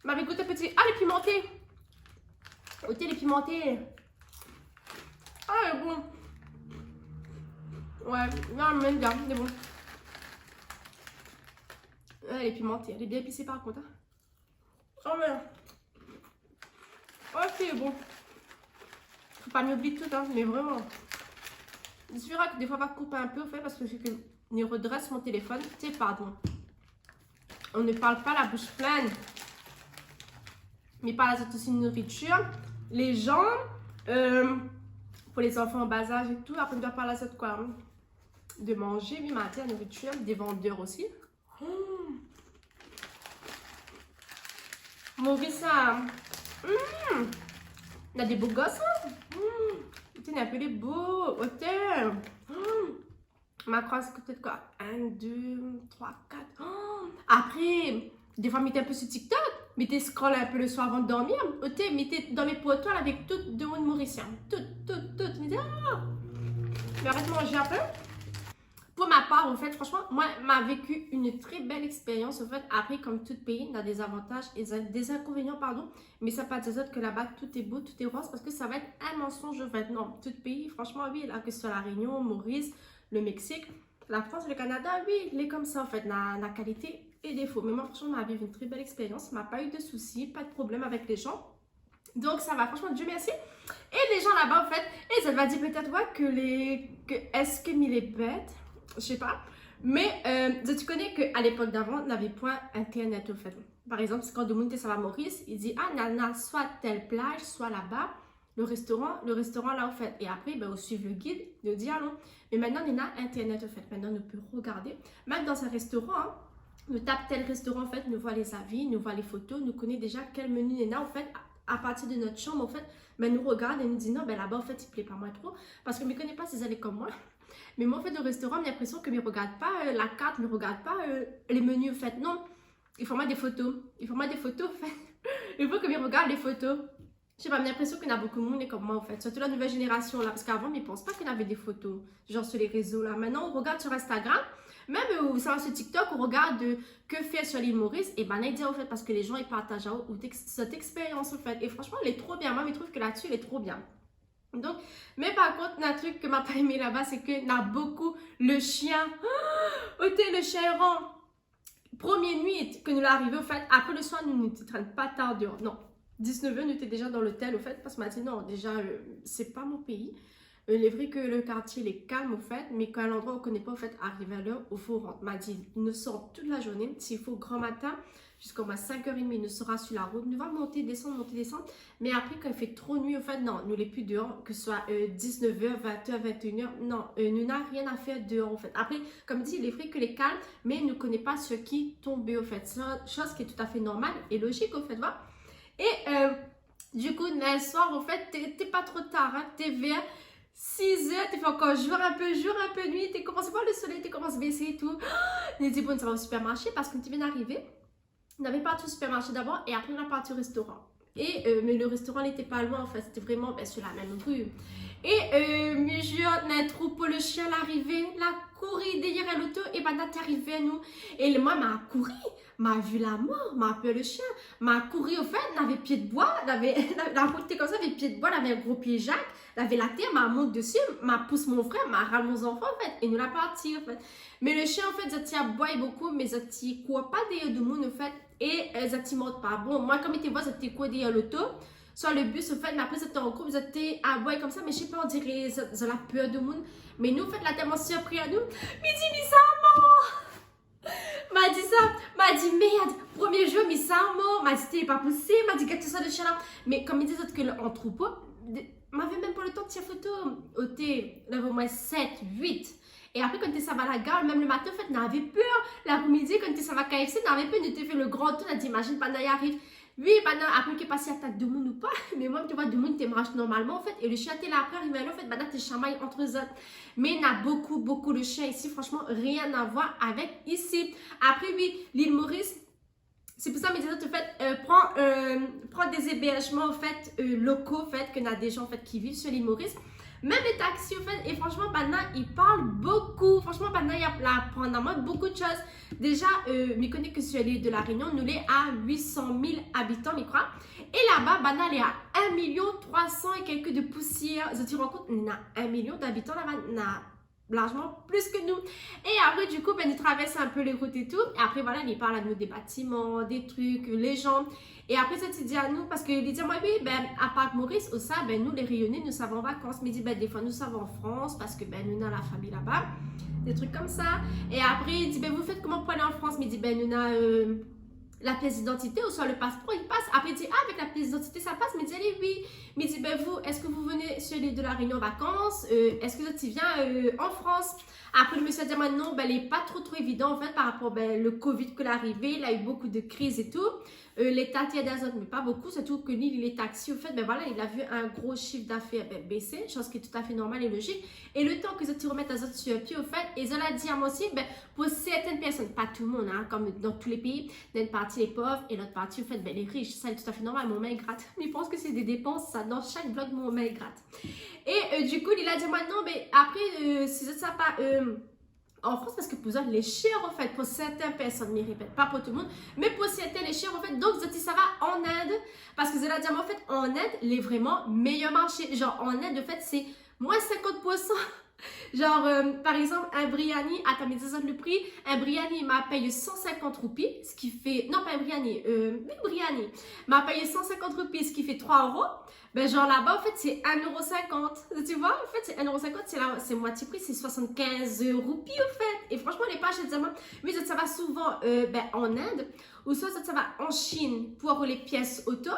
M'avait goûté petit. Ah, les pimentés. Goûtez les pimentés. Ah, elle est bon. Ouais, non, même bien, c'est bon. Elle est pimentée, elle est bien épicée par contre. Hein. Oh merde. Oh, c'est bon. Faut pas m'oublier tout, hein, mais vraiment. Je suis sûre que des fois, on va couper un peu, en fait, parce que je redresse mon téléphone. Tu sais, pardon. On ne parle pas la bouche pleine. Mais par la suite aussi de nourriture. Les gens, pour les enfants en bas âge et tout, après on doit parler de quoi hein? De manger, oui, matin, la nourriture, des vendeurs aussi. Maurice, il y a des beaux gosses. Il y a un peu les beaux. Ma croix, c'est peut-être quoi 1, 2, 3, 4. Après, des fois, mettez un peu sur TikTok. Mettez scroll un peu le soir avant de dormir. Mettez dans mes potoiles avec tout de monde mauricien. Tout. Mais arrête de manger un peu. pour ma part, en fait, franchement, moi, m'a vécu une très belle expérience. En fait, après, comme tout pays, il a des avantages et des inconvénients, pardon. Mais ça pas dire que là-bas, tout est beau, tout est rose, parce que ça va être un mensonge, en fait. Non, tout pays, franchement, oui, là, que ce soit la Réunion, Maurice, le Mexique, la France, le Canada, oui, il est comme ça, en fait, la qualité et défaut. Mais moi, franchement, m'a vécu une très belle expérience. M'a pas eu de soucis, pas de problème avec les gens. Donc, ça va, franchement, Dieu merci. Et les gens là-bas, en fait, et ça va dire peut-être, ouais, est-ce que il est bête? Je sais pas. Mais tu connais qu'à l'époque d'avant, on n'avait point Internet, au fait. Par exemple, quand de monde ça va Maurice, il dit, ah, nana, soit telle plage, soit là-bas, le restaurant là, au fait. Et après, ben, on suit le guide, nous dit, allons. Mais maintenant, on a Internet, au fait. Maintenant, on peut regarder. Même dans un restaurant, hein, nous tape tel restaurant, en fait, nous voit les avis, nous voit les photos, nous connaît déjà quel menu il y en a, en fait, à partir de notre chambre, en fait, ben, nous regarde et nous dit, non, ben là-bas, en fait, il plaît pas moi trop. Parce que je ne connais pas ces allées comme moi. Mais moi, en fait, au restaurant, j'ai l'impression que je ne regarde pas la carte, je ne regarde pas les menus, en fait. Non, il faut moi des photos. Il faut moi des photos, en fait. Il faut que je regarde les photos. Je sais pas, j'ai l'impression qu'il y a beaucoup de monde comme moi, en fait. Surtout la nouvelle génération, là. Parce qu'avant, ils ne pensent pas qu'on avait des photos. Genre sur les réseaux, là. Maintenant, on regarde sur Instagram. Même ça va sur TikTok, on regarde que faire sur l'île Maurice. Et ben, on dit, en fait, parce que les gens, ils partagent cette expérience, en fait. Et franchement, elle est trop bien. Moi, je trouve que là-dessus, elle est trop bien. Donc, mais par contre, un truc que m'a pas aimé là-bas, c'est que n'a beaucoup le chien. Oh, le chien errant. Première nuit que nous l'arrivons, au fait, après le soir, nous ne traînons pas tard dehors. Non, 19h, nous étions déjà dans l'hôtel, au fait, parce qu'on m'a dit non, déjà, c'est pas mon pays. Il est vrai que le quartier il est calme, au fait, mais quand l'endroit où on ne connaît pas, au fait, arrive à l'heure, il faut rentrer. M'a dit, nous sortons toute la journée, s'il faut grand matin, jusqu'à 5h30, nous sera sur la route. Nous va monter, descendre. Mais après, quand il fait trop nuit, au fait, non, nous les plus dehors, que ce soit 19h, 20h, 21h, non, nous n'avons rien à faire dehors, en fait. Après, comme dit, il est vrai que les calmes, mais nous ne connaît pas ce qui tombe, au fait. C'est une chose qui est tout à fait normale et logique, au fait, voilà. Et du coup, le soir, au fait, t'es pas trop tard, hein, t'es vers 6h, tu fais encore jour un peu nuit, tu commences à voir le soleil, tu commences à baisser et tout. On dit, bon, ça va au supermarché parce que tu viens d'arriver. On avait parti au supermarché d'abord et après on a parti au restaurant. Et, mais le restaurant n'était pas loin en fait, c'était vraiment sur la même rue. Et mais je un troupeau, le chien l'arrivée, la courir derrière l'auto et ben là t'es arrivé à nous. Et moi m'a couru, m'a vu la mort, m'a appelé le chien, m'a couru au fait, n'avait pied de bois, la route était comme ça, avait pied de bois, avait un gros pied Jacques, avait la terre, m'a monté dessus, m'a poussé mon frère, m'a ramené mon enfant en fait, et nous l'a parti en fait. Mais le chien en fait, ça tient boit beaucoup, mais ça tient quoi pas derrière de monde en fait, et ça tient monte pas. Bon, moi comme il était voix, ça tient quoi derrière l'auto. Soit le bus, au fait, mais après, c'était en groupe, c'était à boire comme ça, mais je sais pas, on dirait, ça la peur de monde. Mais nous, en fait, la tellement surpris à nous. Mais dit, mais ça mort! M'a dit ça, m'a dit merde, premier jour, mais ça mort. M'a dit, c'était pas possible, m'a dit, qu'est-ce que ça de chien là? Mais comme il disait que en troupeau, m'avait même pas le temps de tirer photo. Au thé, il avait au moins 7, 8. Et après, quand ça va à la gare, même le matin, en fait, n'avait peur. L'après-midi, quand ça va à KFC, n'avait peur, n'était fait le grand tour, on a dit, imagine, pendant il arrive. Oui, maintenant, après qu'il passe, il attaque de monde ou pas. Mais moi, tu vois, de monde, tu marches normalement, en fait. Et le chien, t'es là après, arrive à l'eau, en fait, maintenant, tu chamailles entre eux autres. Mais il y a beaucoup de chiens ici. Franchement, rien à voir avec ici. Après, oui, l'île Maurice, c'est pour ça, mes amis, en fait, prends des hébergements, en fait, locaux, en fait, qu'il y a des gens, en fait, qui vivent sur l'île Maurice. Même les taxis, en fait, et franchement, maintenant, ils parlent beaucoup. Franchement, maintenant, il y a là, beaucoup de choses. Déjà, je connais que sur l'île de la Réunion, nous, les à 800 000 habitants, je crois. Et là-bas, maintenant, il y a 1 300 000 et quelques de poussière. Je te rends compte, il y a 1 million d'habitants là-bas. Il y a largement plus que nous. Et après, du coup, ben, ils traversent un peu les routes et tout. Et après, voilà, ils parlent à nous des bâtiments, des trucs, les gens. Et après, ça, tu dis à nous, parce qu'ils disent, moi, oui, ben, à Parc Maurice, au ça, ben, nous, les Réunionnais, nous savons en vacances. Mais ils disent, ben, des fois, nous savons en France, parce que, ben, nous, avons la famille là-bas. Des trucs comme ça. Et après, ils disent, ben, vous faites comment pour aller en France? Mais ils disent, ben, nous, avons la pièce d'identité ou soit le passeport, il passe. Après, il dit, ah, avec la pièce d'identité, ça passe. Mais il dit, allez, oui. Mais il dit, ben, vous, est-ce que vous venez sur l'île de la Réunion en vacances? Est-ce que tu viens en France? Après, le monsieur a dit, non, ben, il n'est pas trop évident, en fait, par rapport ben, le Covid que l'arrivée. Il a eu beaucoup de crises et tout. Les taxis d'azote, mais pas beaucoup. Surtout que l'île, les taxis, en fait, ben, voilà, il a vu un gros chiffre d'affaires ben, baisser, chose qui est tout à fait normale et logique. Et le temps que tu remettes d'azote sur pied, au fait, et ça l'a dit à moi aussi, ben, pour certaines personnes, pas tout le monde, hein, comme dans tous les pays, il y a une partie les pauvres et l'autre partie, au fait, ben, les riches. Ça, c'est tout à fait normal. Mon main gratte. Mais je pense que c'est des dépenses, ça, dans chaque bloc, mon main gratte. Et du coup, il a dit, moi, non, mais après, si ça pas. en France parce que pour eux, les cher en fait, pour certaines personnes, mais répète, pas pour tout le monde, mais pour certains, les cher en fait. Donc, ça va en Inde, parce que Zela Diamant en fait, en Inde, les vraiment meilleurs marchés. Genre, en Inde, en fait, c'est moins 50%. Genre, par exemple, un biryani, attends, mais ça le prix, un biryani m'a payé 150 roupies, ce qui fait, non pas un biryani, biryani, m'a payé 150 roupies, ce qui fait 3 euros. Ben, genre là-bas, en fait, c'est 1,50 €. Tu vois, en fait, c'est 1,50 €, c'est moitié prix, c'est 75 roupies, en fait. Et franchement, les pages, mais ça va souvent ben, en Inde, ou soit ça va en Chine pour les pièces auto.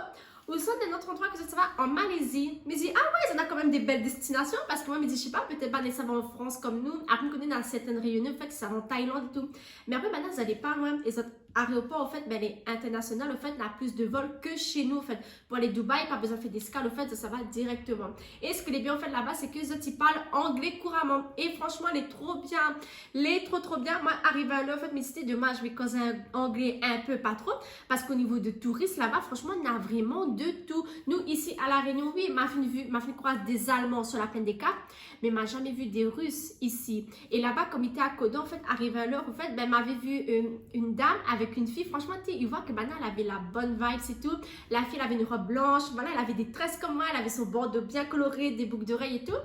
Ou soit d'un autre endroit que ça va en Malaisie. Mais je dis, ah ouais, ça a quand même des belles destinations. Parce que moi, je me dis, je sais pas, peut-être pas nécessairement en France comme nous. Après, on connaît dans certaines réunions, en fait, ça va en Thaïlande et tout. Mais après, maintenant, vous n'allez pas loin. Et cet aéroport, en fait, ben, les internationales, en fait, n'a plus de vols que chez nous, en fait. Pour aller à Dubaï, pas besoin de faire d'escale, en fait, ça va directement. Et ce que les bien, en fait, là-bas, c'est que les autres, ils parlent anglais couramment. Et franchement, les trop bien. Les trop bien. Moi, arrivé à l'heure, en fait, mais c'était dommage, mais quand un anglais un peu pas trop. Parce qu'au niveau de touristes, là-bas, franchement, on a vraiment de tout. Nous, ici, à La Réunion, oui, m'a fait croire des Allemands sur la plaine des Cartes, mais m'a jamais vu des Russes ici. Et là-bas, comme il était à Codon, en fait, arrivé à l'heure, en fait, ben, m'avait vu une dame avec une fille. Franchement, tu sais, il voit que maintenant, elle avait la bonne vibe, c'est tout. La fille, elle avait une robe blanche, voilà, elle avait des tresses comme moi, elle avait son bandeau bien coloré, des boucles d'oreilles et tout.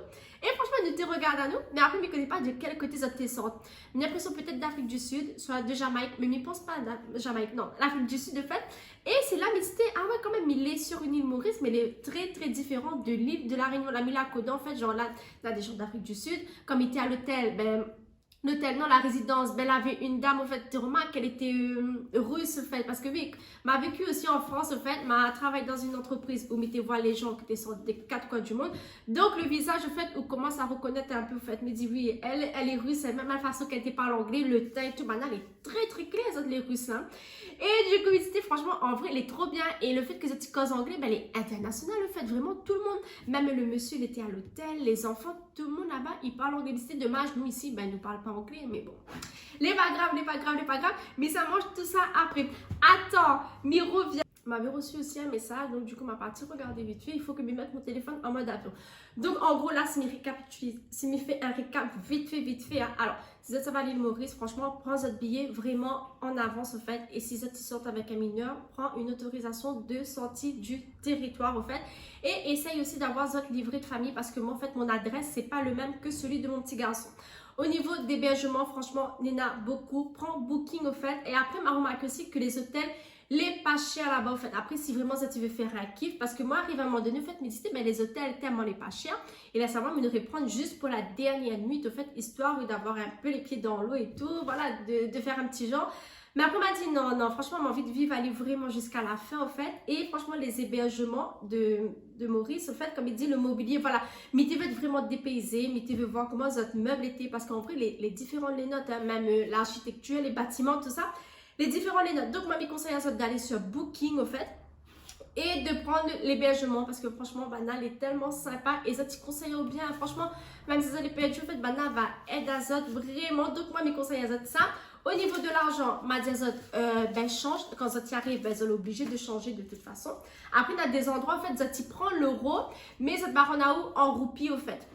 Et franchement, elle te regarde à nous, mais après, je ne connais pas de quel côté ça te sort. Une impression peut-être d'Afrique du Sud, soit de Jamaïque, mais je ne pense pas de Jamaïque, non, l'Afrique du Sud, de fait. Et c'est là, mais c'était, ah ouais, quand même, il est sur une île Maurice, mais il est très, très différent de l'île de La Réunion. La Mila Codan, en fait, genre là, des gens d'Afrique du Sud. Comme il était à l'hôtel, ben, l'hôtel, non, la résidence, ben, elle avait une dame, en fait, tu remarques qu'elle était russe, en fait, parce que oui, m'a vécu aussi en France, en fait, m'a travaillé dans une entreprise où mettez voir les gens qui étaient sur des quatre coins du monde. Donc, le visage, en fait, on commence à reconnaître un peu, en fait, me dit, oui, elle est russe, même la façon qu'elle était parle anglais, le teint et tout, maintenant, elle est très, très claire, les Russes, hein. Et du coup, c'était franchement, en vrai, elle est trop bien. Et le fait que cette cause anglais, ben, elle est internationale, en fait, vraiment tout le monde. Même le monsieur, il était à l'hôtel, les enfants, tout le monde là-bas, il parle anglais. C'est dommage, nous ici, ben, nous ne parlons pas anglais, mais bon. Les pas grave, les pas grave, les pas grave. Mais ça mange tout ça après. Attends, Miro vient. M'avait reçu aussi un message, donc du coup, ma partie regarder vite fait. Il faut que je mette mon téléphone en mode avion. Donc, en gros, là, c'est me fait un récap vite fait. Hein. Alors, si ça va à l'île Maurice, franchement, prends votre billet vraiment en avance, au fait. Et si ça te sort avec un mineur, prends une autorisation de sortie du territoire, au fait. Et essaye aussi d'avoir votre livret de famille parce que moi, en fait, mon adresse, c'est pas le même que celui de mon petit garçon. Au niveau d'hébergement, franchement, il y en a beaucoup. Prends Booking, au fait. Et après, ma remarque aussi que les hôtels, les pas chers là-bas, en fait. Après, si vraiment ça tu veux faire un kiff, parce que moi, arrive à un moment donné, en fait, me disais, mais les hôtels, tellement les pas chers. Et là, ça va me devrait prendre juste pour la dernière nuit, en fait, histoire d'avoir un peu les pieds dans l'eau et tout, voilà, de faire un petit genre. Mais après, on m'a dit, non, franchement, j'ai envie de vivre, aller vraiment jusqu'à la fin, en fait. Et franchement, les hébergements de Maurice, en fait, comme il dit, le mobilier, voilà. Mais tu veux être vraiment dépaysé, mais tu veux voir comment votre meuble était, parce qu'en vrai, les différentes les notes, hein, même l'architecture, les bâtiments, tout ça, les différents les notes. Donc, moi, mes conseils à ça d'aller sur Booking, au fait, et de prendre l'hébergement, parce que franchement, Banal est tellement sympa, et ça, tu conseilles bien, franchement, même si ça les payé, en fait, Banal va aider à ça, vraiment. Donc, moi, mes conseils à ça, au niveau de l'argent, ma diazot, ben, change. Quand ça t'y arrive, ben, ils sont obligés de changer de toute façon. Après, il y a des endroits, en fait, ça t'y prend l'euro, mais ça te part en roupies, au fait.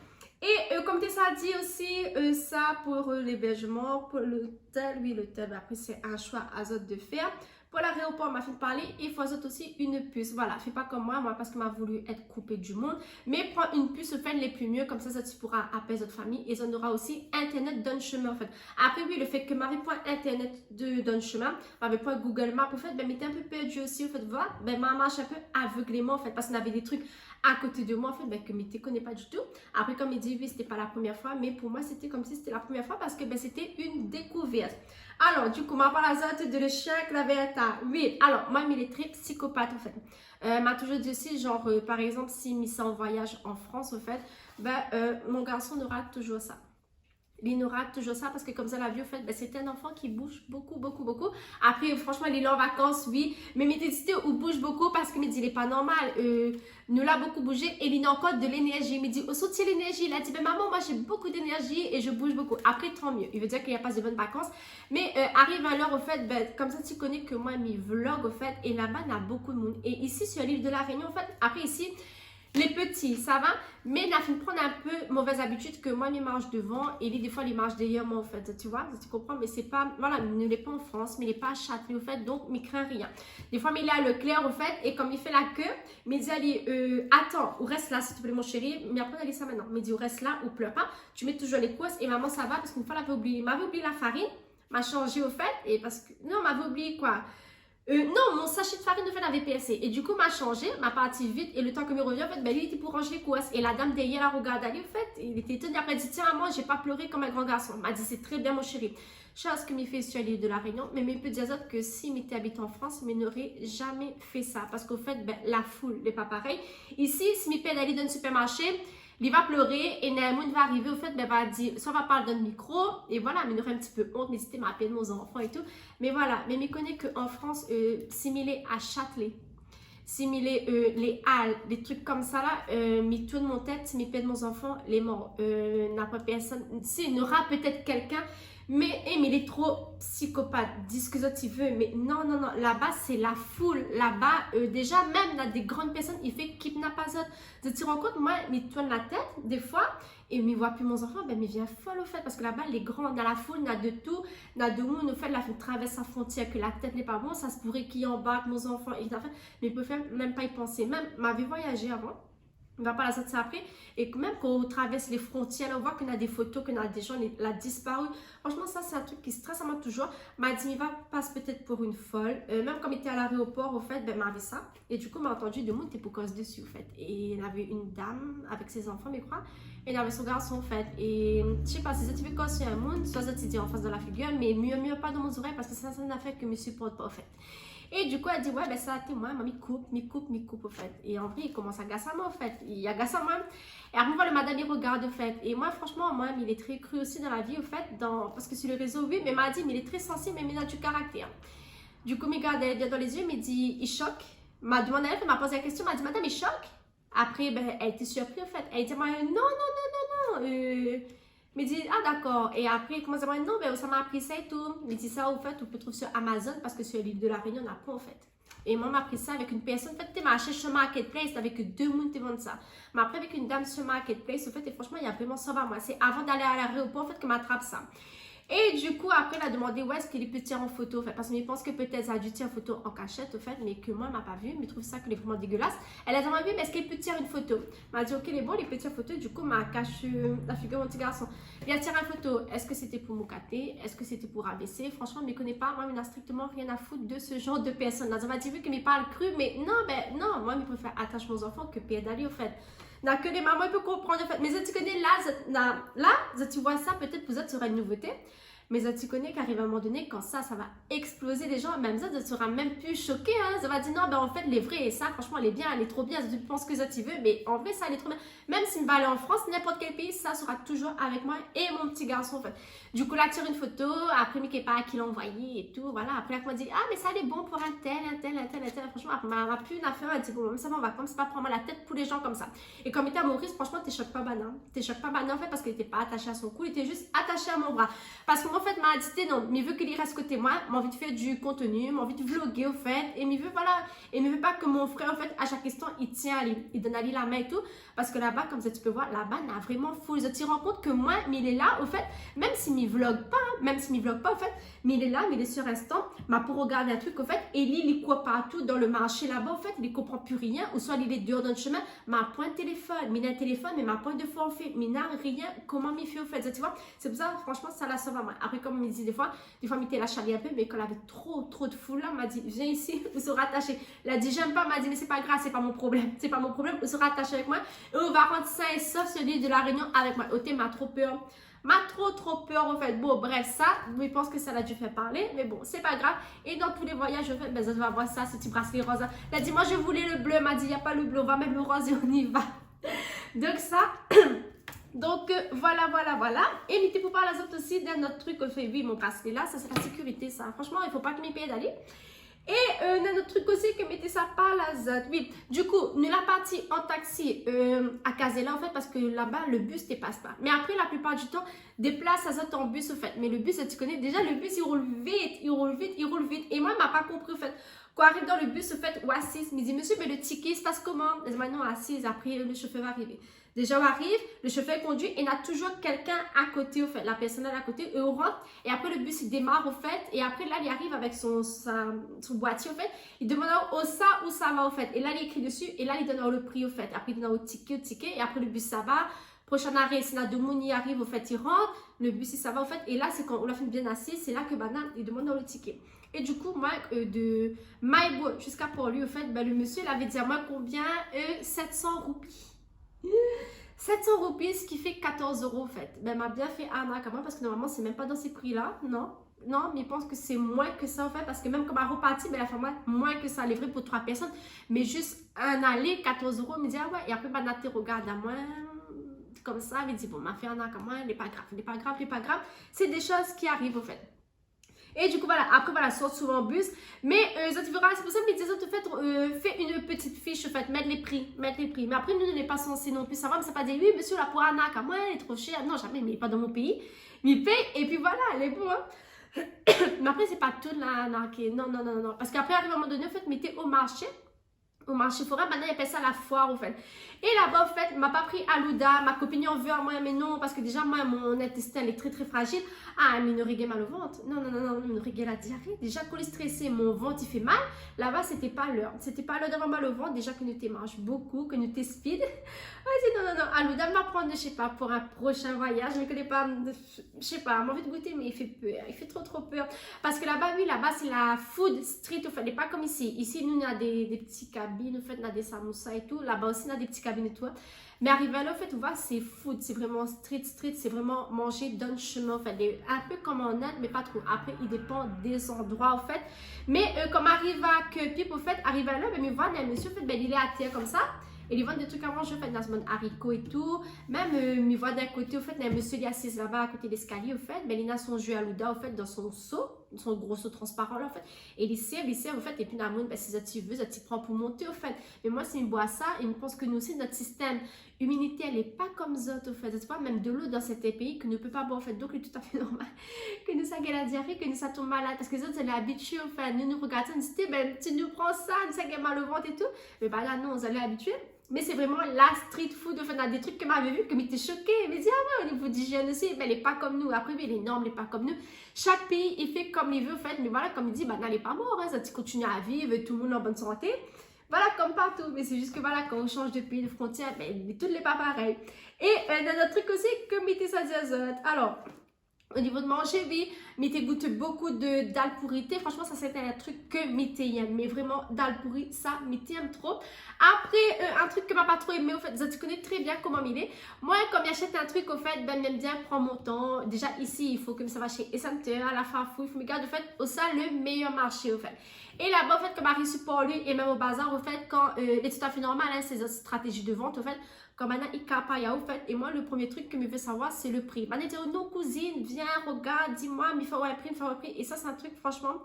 Et comme tu as dit aussi, ça pour l'hébergement, pour l'hôtel, oui, l'hôtel, après, c'est un choix à Zot de faire. Pour l'aéroport, on m'a fait parler, il faut aussi une puce. Voilà, fais pas comme moi parce que m'a voulu être coupé du monde. Mais prends une puce, fais les plus mieux, comme ça tu pourras appeler votre famille et ça aura aussi Internet d'un chemin en fait. Après, oui, le fait que m'avait pas Internet d'un chemin, m'avait pas Google Maps en fait, ben, m'était un peu perdu aussi en fait, voilà, ben, m'a marché un peu aveuglément en fait, parce qu'on avait des trucs à côté de moi en fait, ben, que je ne connais pas du tout. Après, comme il dit, oui, c'était pas la première fois, mais pour moi, c'était comme si c'était la première fois parce que ben, c'était une découverte. Alors, du coup, ma parle de le chien que la vérité. Oui, alors, moi, il est très psychopathe, en fait. M'a toujours dit aussi, genre, par exemple, si mis ça en voyage en France, en fait, ben, mon garçon aura toujours ça. Il aura toujours ça parce que comme ça la vie au fait ben, c'est un enfant qui bouge beaucoup. Après franchement il est là en vacances oui mais méditer où bouge beaucoup parce que me dit il est pas normal nous l'a beaucoup bougé et il a encore de l'énergie. Il me dit au soutien l'énergie, il a dit ben maman moi j'ai beaucoup d'énergie et je bouge beaucoup. Après tant mieux, il veut dire qu'il n'y a pas de bonnes vacances mais arrive à l'heure au fait ben, comme ça tu connais que moi mes vlogs au fait et là-bas il y a beaucoup de monde et ici sur l'île de la Réunion en fait après ici Les petits, ça va, mais il a fait prendre un peu mauvaise habitude que moi, il marche devant et lui, des fois, il marche derrière moi, en fait, tu vois, tu comprends, mais c'est pas, voilà, il n'est pas en France, mais il n'est pas à Châtelet, au fait, donc, il craint rien. Des fois, mais il est à Leclerc, au fait, et comme il fait la queue, il dit, allez, attends, ou reste là, s'il te plaît, mon chéri, mais après, allez ça maintenant, il dit, ou reste là, ou pleure pas, tu mets toujours les courses, et maman, ça va, parce qu'une fois, il m'avait oublié la farine, m'a changé, au fait, et parce que, non, m'avait oublié quoi. Non, mon sachet de farine de fait avait PSC. Et du coup, m'a changé, m'a parti vite. Et le temps que me revient, en fait, ben, il était pour ranger les courses. Et la dame derrière la regarde aller, en fait, il était étonné. Après, il dit, tiens, maman, j'ai pas pleuré comme un grand garçon. M'a dit, c'est très bien, mon chéri. Chose que m'y fait sur l'île de la Réunion. Mais il peut dire que si m'était habité en France, il n'aurait jamais fait ça. Parce qu'au fait, ben, la foule n'est pas pareil. Ici, si m'y peut d'aller dans le supermarché, il va pleurer et Naïmoun va arriver, au fait, ben, va dire, soit va parler dans le micro, et voilà, mais il aurait un petit peu honte, mais c'était ma peine, nos enfants et tout. Mais voilà, mais il connaît qu'en France, similé à Châtelet, similé les Halles, des trucs comme ça là, mais tout de mon tête, mes peines, nos enfants, les morts, n'a pas personne, si, il y aura peut-être quelqu'un, mais il est trop psychopathe, dis ce que tu veux, mais non, non, non, là-bas, c'est la foule, là-bas, déjà, même dans des grandes personnes, il fait kidnapper les autres. Tu te rends compte, moi, il tourne la tête, des fois, et il ne voit plus mon enfant, ben, il vient folle, au fait, parce que là-bas, les grands, dans la foule, il y a de tout, il y a de monde, au fait, la fille traverse la frontière, que la tête n'est pas bonne, ça se pourrait qu'il embarque mon enfant, et fait, mais il peut même pas y penser, même, m'avait voyagé avant. On va pas la sortir après. Et même quand on traverse les frontières, là, on voit qu'on a des photos, qu'on a des gens, il a disparu. Franchement, ça, c'est un truc qui stresse à moi toujours. M'a dit, il va passer peut-être pour une folle. Même comme il était à l'aéroport, au fait, ben, m'avait ça. Et du coup, m'a entendu de monde, t'es pour cause dessus, au fait. Et il y avait une dame avec ses enfants, je crois. Et il avait son garçon, en fait. Et je sais pas, si tu veux causer un monde, soit tu dis en face de la figure, mais mieux pas dans mon oreille parce que ça, c'est une affaire que je me supporte pas, au fait. Et du coup, elle dit, ouais, ben ça, témoin, maman, coupe, au fait. Et en vrai, il commence à agacer à moi, au fait. Il agace à moi. Et après, on voit le madame, il regarde, au fait. Et moi, franchement, moi, il est très cru aussi dans la vie, au fait, parce que sur le réseau, oui, mais il m'a dit, mais il est très sensible, mais il a du caractère. Du coup, il regarde dans les yeux, il me dit, il choque. M'a demandé, elle m'a posé la question, m'a dit, madame, il choque. Après, ben, elle était surprise, au fait. Elle dit, non, non, non, non, non, me dit, ah d'accord. Et après, il commence à me dire, non, ben, ça m'a appris ça et tout. Il dit ça, au fait, on peut trouver sur Amazon parce que sur l'île de la Réunion, on n'a pas, en fait. Et moi, m'a appris ça avec une personne. En fait, tu m'as acheté sur Marketplace avec deux personnes qui vendent ça. Mais après, avec une dame sur Marketplace, en fait, et franchement, il y a vraiment ça va moi. C'est avant d'aller à l'aéroport, en fait, que m'attrape ça. Et du coup, après, elle a demandé où est-ce qu'il peut tirer en photo. En fait, parce qu'il pense que peut-être ça a dû tirer en photo en cachette, en fait, mais que moi, elle m'a pas vu. Mais trouve ça que est vraiment dégueulasse. Elle a demandé, mais est-ce qu'il peut tirer une photo? Elle m'a dit, ok, il est bon, il peut tirer une photo. Du coup, m'a caché la figure de mon petit garçon. Il a tiré une photo. Est-ce que c'était pour Moukaté? Est-ce que c'était pour ABC? Franchement, je ne me connais pas. Moi, il n'a strictement rien à foutre de ce genre de personnes. Elle m'a dit, vu que me parle cru, mais non, ben non, moi, je préfère attacher mes enfants que Pierre d'aller, au fait. N'a que les mamans peuvent comprendre, en fait. Mais tu connais là, tu vois ça, peut-être vous êtes sur une nouveauté. Mais tu connais qu'arrive à un moment donné, quand ça va exploser les gens, même ça sera même plus choqué. Hein. Ça va dire non, ben en fait, les vrais, et ça, franchement, elle est bien, elle est trop bien. Tu penses que ça, tu veux, mais en vrai, ça, elle est trop bien. Même si je vais aller en France, n'importe quel pays, ça sera toujours avec moi et mon petit garçon. En fait. Du coup, là, tire une photo. Après, Mickey pas qui l'a envoyé et tout. Voilà. Après, elle m'a dit, ah, mais ça, elle est bon pour un tel. Franchement, elle m'a plus une affaire. Elle dit, bon, même ça va en vacances, c'est pas prendre la tête pour les gens comme ça. Et comme il était à Maurice, franchement, t'es choc pas banane. T'es choc pas banane, en fait, parce qu'il était pas attaché à son cou, il était juste attaché à mon bras. Parce que en fait, m'a dit, non, mais veut qu'il reste côté moi, m'a envie de faire du contenu, m'a envie de vlogger, au fait, et il veut, voilà, et il veut pas que mon frère, en fait, à chaque instant, il tient, il donne à lui la main et tout, parce que là-bas, comme ça, tu peux voir, là-bas, il a vraiment fou. Je te rends compte que moi, mais il est là, au fait, même s'il ne vlog pas, au fait, mais il est là, mais il est sur instant, m'a pour regarder un truc, au fait, et lui, il court partout dans le marché là-bas, au fait, il ne comprend plus rien, ou soit il est dehors dans le chemin, m'a point de téléphone, mais il a un téléphone, mais m'a point de forfait, mais il n'a rien, comment m'y fait, au fait, tu vois, c'est pour ça, franchement, ça la sauve à moi. Après, comme il me dit des fois, il était la chalie un peu, mais quand elle avait trop de foule là, m'a dit, viens ici, vous serez attaché. Elle a dit, j'aime pas, m'a dit, mais c'est pas grave, c'est pas mon problème, vous serez attaché avec moi, et on va rendre ça et sauf celui de la Réunion avec moi. Oté m'a trop peur. M'a trop peur, en fait. Bon, bref, ça, je pense que ça l'a dû faire parler, mais bon, c'est pas grave. Et dans tous les voyages, en fait, ben, ça va voir ça, ce petit bracelet rose. Elle a dit, moi, je voulais le bleu. Elle m'a dit, il n'y a pas le bleu, on va mettre le rose et on y va. Donc, ça. Donc, voilà. Et n'était pour parler aux autres aussi d'un autre truc qu'on fait. Oui, mon bracelet là, ça, c'est la sécurité, ça. Franchement, il ne faut pas que mes paye d'aller. Et un autre truc aussi que mettez ça par la zone. Oui, du coup, nous la partie en taxi à Casella en fait parce que là-bas le bus ne passe pas. Mais après la plupart du temps, déplace à zone en bus en fait. Mais le bus, tu connais déjà, le bus il roule vite. Et moi, il m'a pas compris en fait. Quand on arrive dans le bus, au fait, ou assise, il me dit, monsieur, mais le ticket se passe comment? Je dis, non, assise, après le chauffeur va arriver. Déjà, on arrive, le chauffeur conduit et il y a toujours quelqu'un à côté, au fait, la personne à côté, et on rentre, et après le bus, il démarre, au fait, et après là, il arrive avec son boîtier, au fait, il demande où ça va, au fait, et là, il écrit dessus, et là, il donne le prix, au fait, après, il donne au ticket, et après le bus, ça va, prochain arrêt, c'est là, deux il arrive, au fait, il rentre, le bus, ça va, au fait, et là, c'est quand on l'a fait bien assis, c'est là que, il demande le ticket. Et du coup, moi, de Maïbo jusqu'à pour lui, au fait, le monsieur, il avait dit à moi combien 700 roupies. 700 roupies, ce qui fait 14 euros en fait. M'a bien fait arnaque à moi parce que normalement, c'est même pas dans ces prix-là. Non, non, mais je pense que c'est moins que ça en fait. Parce que même comme un reparti, elle a fait moins que ça, livré pour 3 personnes. Mais juste un aller, 14 euros, me dit ah ouais. Et après, Naté regarde à moi comme ça, elle me dit bon, m'a fait arnaque à moi, il n'est pas grave, il n'est pas grave, il n'est pas grave. C'est des choses qui arrivent en fait. Et du coup, voilà, après, voilà, sort souvent en bus. Mais, c'est pour ça que mes disent, fais une petite fiche, en fait, mettre les prix. Mais après, nous, on n'est pas censé non plus savoir, mais ça pas dire, oui, monsieur, la pour arnaque, à moi, elle est trop chère. Non, jamais, mais il n'est pas dans mon pays. Mais il paye, et puis voilà, elle est bon, hein. Mais après, c'est pas toute l'arnaque. Non, non, non, non. Parce qu'après, à un moment donné, en fait, mettez au marché forêt, maintenant, il appelle ça la foire, en fait. Et là-bas, en fait, il m'a pas pris Alouda, ma copine en veut à moi, mais non, parce que déjà, moi, mon intestin, elle est très, très fragile. Ah, mais une rigueur mal au ventre. Non, non, non, non, une rigueur la diarrhée. Déjà, quand elle est stressée, mon ventre, il fait mal. Là-bas, c'était pas l'heure. C'était pas l'heure d'avoir mal au ventre. Déjà, que nous te mange beaucoup, que nous te speed. Vas-y, non, non, non. Alouda m'a prendre, je sais pas, pour un prochain voyage. Je ne connais pas, je sais pas, j'ai envie de goûter, mais il fait peur. Il fait trop, trop peur. Parce que là-bas, oui, là-bas, c'est la food street, en fait. Elle n'est pas comme ici. Ici, nous, on a des petits cabines, en fait, on a des samoussas et tout. Là-bas aussi, on a des petits cabines et tout. Mais arrivé là, en fait, on voit, c'est food, c'est vraiment street, c'est vraiment manger d'un chemin, en fait, un peu comme en Inde, mais pas trop. Après, il dépend des endroits, en fait. Mais comme arrive à que Pip, en fait, arrive là, mais voit, un monsieur, en fait, il est à terre comme ça. Et ils vendent des trucs à manger, en fait, dans ce monde haricots et tout. Même, il voit d'un côté, en fait, un monsieur, il est assis là-bas, à côté de l'escalier, en fait. Il a son jus à Louda, en fait, dans son seau, son gros seau transparent, là, en fait. Et il sert, en fait, et puis, dans le monde, si ça veut, ça prend pour monter, en fait. Mais moi, si je bois ça, et je pense que nous aussi, notre système immunitaire, elle n'est pas comme ça, en fait. C'est pas même de l'eau dans certains pays que nous ne peut pas boire, en fait. Donc, il est tout à fait normal que nous ça gagne la diarrhée, que nous ça tombe malade. Parce que les autres, elle est habituée, en fait. Nous regardons, on dit, ben, tu nous prends ça, nous ça gagne mal au ventre et tout. Mais bah là, non, on est habitués. Mais c'est vraiment la street food. Enfin, on a des trucs que m'avait vu, que m'était choqué. Mais dit, ah ouais, au niveau d'hygiène aussi, ben, elle n'est pas comme nous. Après, elle est énorme, elle n'est pas comme nous. Chaque pays, il fait comme il veut, en fait. Mais voilà, comme il dit, ben, elle n'est pas mort. Hein, ça continue à vivre, tout le monde en bonne santé. Voilà, comme partout. Mais c'est juste que voilà, quand on change de pays, de frontière, ben, tout n'est pas pareil. Et dans notre truc aussi, que mettez ça diazote. Alors, au niveau de manger, oui, Mété goûte beaucoup de dal pourri. Franchement, ça c'était un truc que Mété aime. Mais vraiment, dal pourri, ça, Mété aime trop. Après, un truc que m'a pas trop aimé, au fait, tu connais très bien comment il est. Moi, quand j'achète un truc, au fait, ben, j'aime bien prendre mon temps. Déjà, ici, il faut que ça va chez Essenter, à la Farfou, il faut me garder, au fait, au ça, le meilleur marché, au fait. Et là-bas, au fait, comme Marie pour lui, et même au bazar, au fait, quand c'est tout à fait normal, hein, ces stratégies de vente, au fait, comme maintenant, il capaya, au fait, et moi, le premier truc que je veux savoir, c'est le prix. Maintenant, il dit, non, cousine, viens, regarde, dis-moi, il faut un prix, il faut un prix. Et ça, c'est un truc, franchement,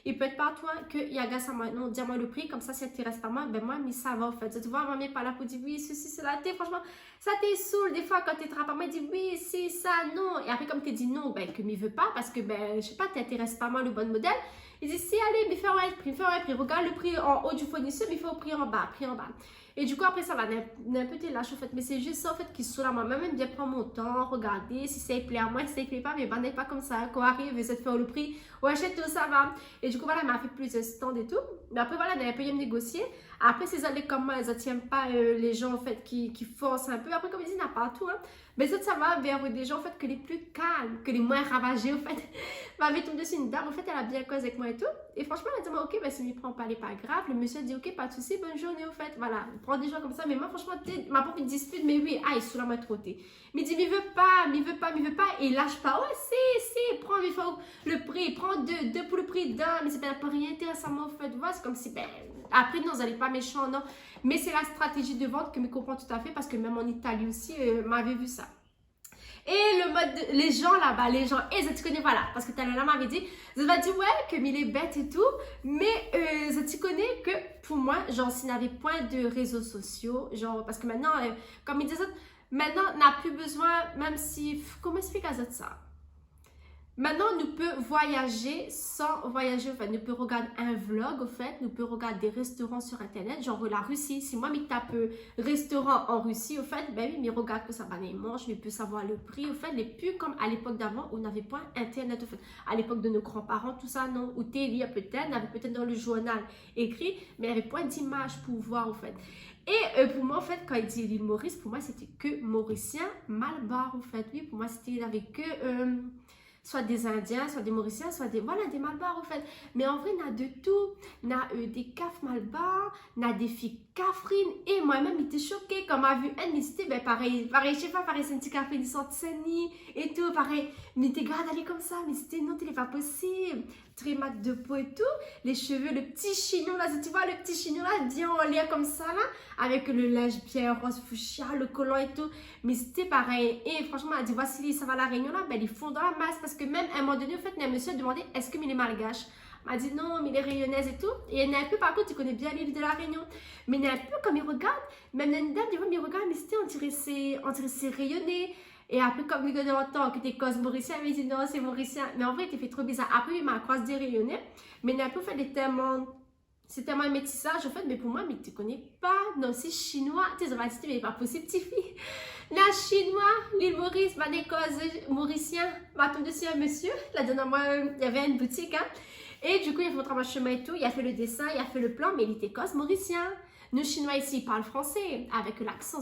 il peut être pas toi que il y a ça moi, non, dis-moi le prix, comme ça, si ça t'intéresse pas moi, ben moi, mais ça va, au fait. Tu vois, maman n'est pas là pour dire, oui, ceci, cela, franchement, ça t'est saoul, des fois, quand tu pas moi, il dit, oui, c'est ça, non. Et après, comme tu dis non, ben, que m'y veut pas, parce que, ben, je sais pas, t'intéresse pas moi le bon modèle. Il dit, si, allez, mais fais un prix, regarde le prix en haut du fournisseur, mais il faut au prix en bas, Et du coup, après, ça va d'un peu te lâche, en fait. Mais c'est juste ça, en fait, qui saoule à moi-même. Bien prendre mon temps, regarder si ça plaît à moi, si ça plaît pas, mais ben, n'est pas comme ça. Quand arrive, essaie de faire le prix, ou achète tout, ça va. Et du coup, voilà, elle m'a fait plusieurs stands et tout. Mais après, voilà, elle a payé me négocier. Après, ces années comme moi, elles ne tiennent pas les gens, en fait, qui forcent un peu. Après, comme ils disent, il n'y a pas tout, hein. Mais ça va vers des gens, en fait, que les plus calmes, que les moins ravagés, en fait. M'avait tombé dessus une dame, en fait, elle a bien cause avec moi et tout. Et franchement, elle a dit, ok, ben, si ne prend pas, elle n'est pas grave. Le monsieur a dit, ok, pas de souci, bonne journée, au fait. Voilà, on prend des gens comme ça. Mais moi, franchement, ma propre dispute, mais oui, il sous la main trotté. Mais il dit, mais il veut pas. Et il lâche pas. Ouais, si, prends, il faut le prix, prends deux pour le prix d'un. Mais c'est pas rien intéressant, en fait. Voilà, c'est comme si, ben, après, non, vous n'allez pas méchant, non. Mais c'est la stratégie de vente que je comprends tout à fait parce que même en Italie aussi, m'avait vu ça. Et le mode, les gens là-bas, et tu connais, voilà, parce que tout à l'heure, m'avait dit, je vais dire, ouais, que il est bête et tout, mais tu connais que pour moi, genre, s'il n'avait point de réseaux sociaux, genre, parce que maintenant, comme il disait, maintenant, on n'a plus besoin, même si, comment expliquer ça? Maintenant, nous peut voyager sans voyager, en fait. Nous peut regarder un vlog, en fait. Nous peut regarder des restaurants sur Internet, genre la Russie. Si moi, je tape restaurant en Russie, en fait, ben oui, mais regarde que ça va les mange, je peux savoir le prix, en fait. Les plus comme à l'époque d'avant, on n'avait pas Internet, en fait. À l'époque de nos grands-parents, tout ça, non. Ou télé, peut-être, on avait peut-être dans le journal écrit, mais il n'y avait pas d'image pour voir, en fait. Et pour moi, en fait, quand il dit l'île Maurice, pour moi, c'était que Mauricien, Malbar, en fait. Oui, pour moi, c'était, il n'avait que... soit des Indiens, soit des Mauriciens, soit des, voilà, des Malbars en fait. Mais en vrai, on a de tout. On a des cafes Malbars, on a des filles Catherine. Et moi-même, j'étais choquée quand m'a vu elle, mais c'était ben, pareil, je sais pas, pareil, c'est un petit café du Saint-Denis et tout, pareil. Mais t'es grave d'aller comme ça, mais c'était non, c'était pas possible. Très mat de peau et tout. Les cheveux, le petit chignon là, tu vois, le petit chignon là, bien en lien comme ça là, avec le linge bien rose fuchsia, le collant et tout. Mais c'était pareil. Et franchement, elle a dit, voici, ça va à la Réunion là, ben, ils font dans la masse. Parce que même à un moment donné, en fait, un monsieur a demandé, est-ce que il est malgache? Elle m'a dit non, mais il est rayonnaise et tout. Et il y en a un peu, par contre, tu connais bien l'île de la Réunion. Mais il y en a un peu, comme il regarde, même une dame, il regarde, mais c'était, on dirait c'est rayonné. Et après, comme il entend que t'es cause mauricien, il me dit non, c'est mauricien. Mais en vrai, il fait trop bizarre. Après, il m'a croisé des rayonnais. Mais il y a un peu fait des tellement. C'est tellement un métissage, en fait, mais pour moi, mais tu connais pas. Non, c'est chinois. Tu sais, ça va dire, mais pas possible, petite fille. La chinois, l'île Maurice, ma cause mauricien, ma tombe dessus un monsieur. La dernière fois, il y avait une boutique, hein. Et du coup, il a fait mon travail chemin et tout. Il a fait le dessin, il a fait le plan, mais il était cause mauricien. Nous, Chinois ici, ils parlent français, avec l'accent,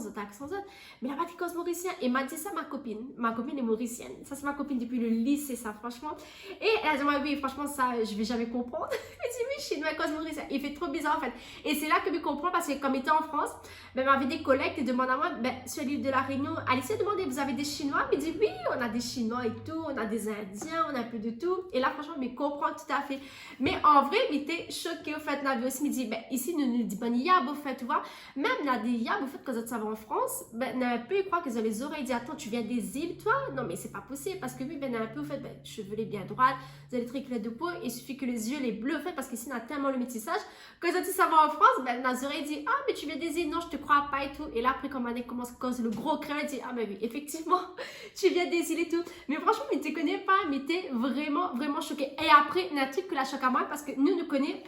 mais là-bas, ils cause mauricien. Et m'a dit ça, ma copine. Ma copine est mauricienne. Ça, c'est ma copine depuis le lycée, ça, franchement. Et elle a dit, moi, oui, franchement, ça, je vais jamais comprendre. Elle dit, oui, Chinois, cause mauricien. Il fait trop bizarre, en fait. Et c'est là que je comprends, parce que comme il était en France, ben, m'avait des collègues qui demandent à moi, ben, sur l'île de la Réunion, Alice a demandé, vous avez des Chinois? Il dit, oui, on a des Chinois et tout, on a des Indiens, on a un peu de tout. Et là, franchement, je comprends tout à fait. Mais en vrai, il était choqué, au fait, on avait aussi, il me dit, ben, ici, nous dit, ben, il y a, au fait, tu vois, même là, des yabs, au fait, quand ça va en France, ben, un peu, ils croient qu'ils ont les oreilles, dit, attends, tu viens des îles, toi? Non, mais c'est pas possible, parce que oui, ben, un peu, au fait, ben, chevelé bien droite, vous avez très clair de peau, il suffit que les yeux, les bleus, au fait, parce qu'ici, on a tellement le métissage, quand ça va en France, ben, les oreilles dit, ah, mais tu viens des îles, non, je te crois pas et tout, et là, après, quand Mané commence à causer le gros craint, il dit, ah, ben oui, effectivement, tu viens des îles et tout, mais franchement, mais tu connais pas, mais t'es vraiment, vraiment choqué. Et après, il y a un truc que la choque à moi, parce que nous connaissons.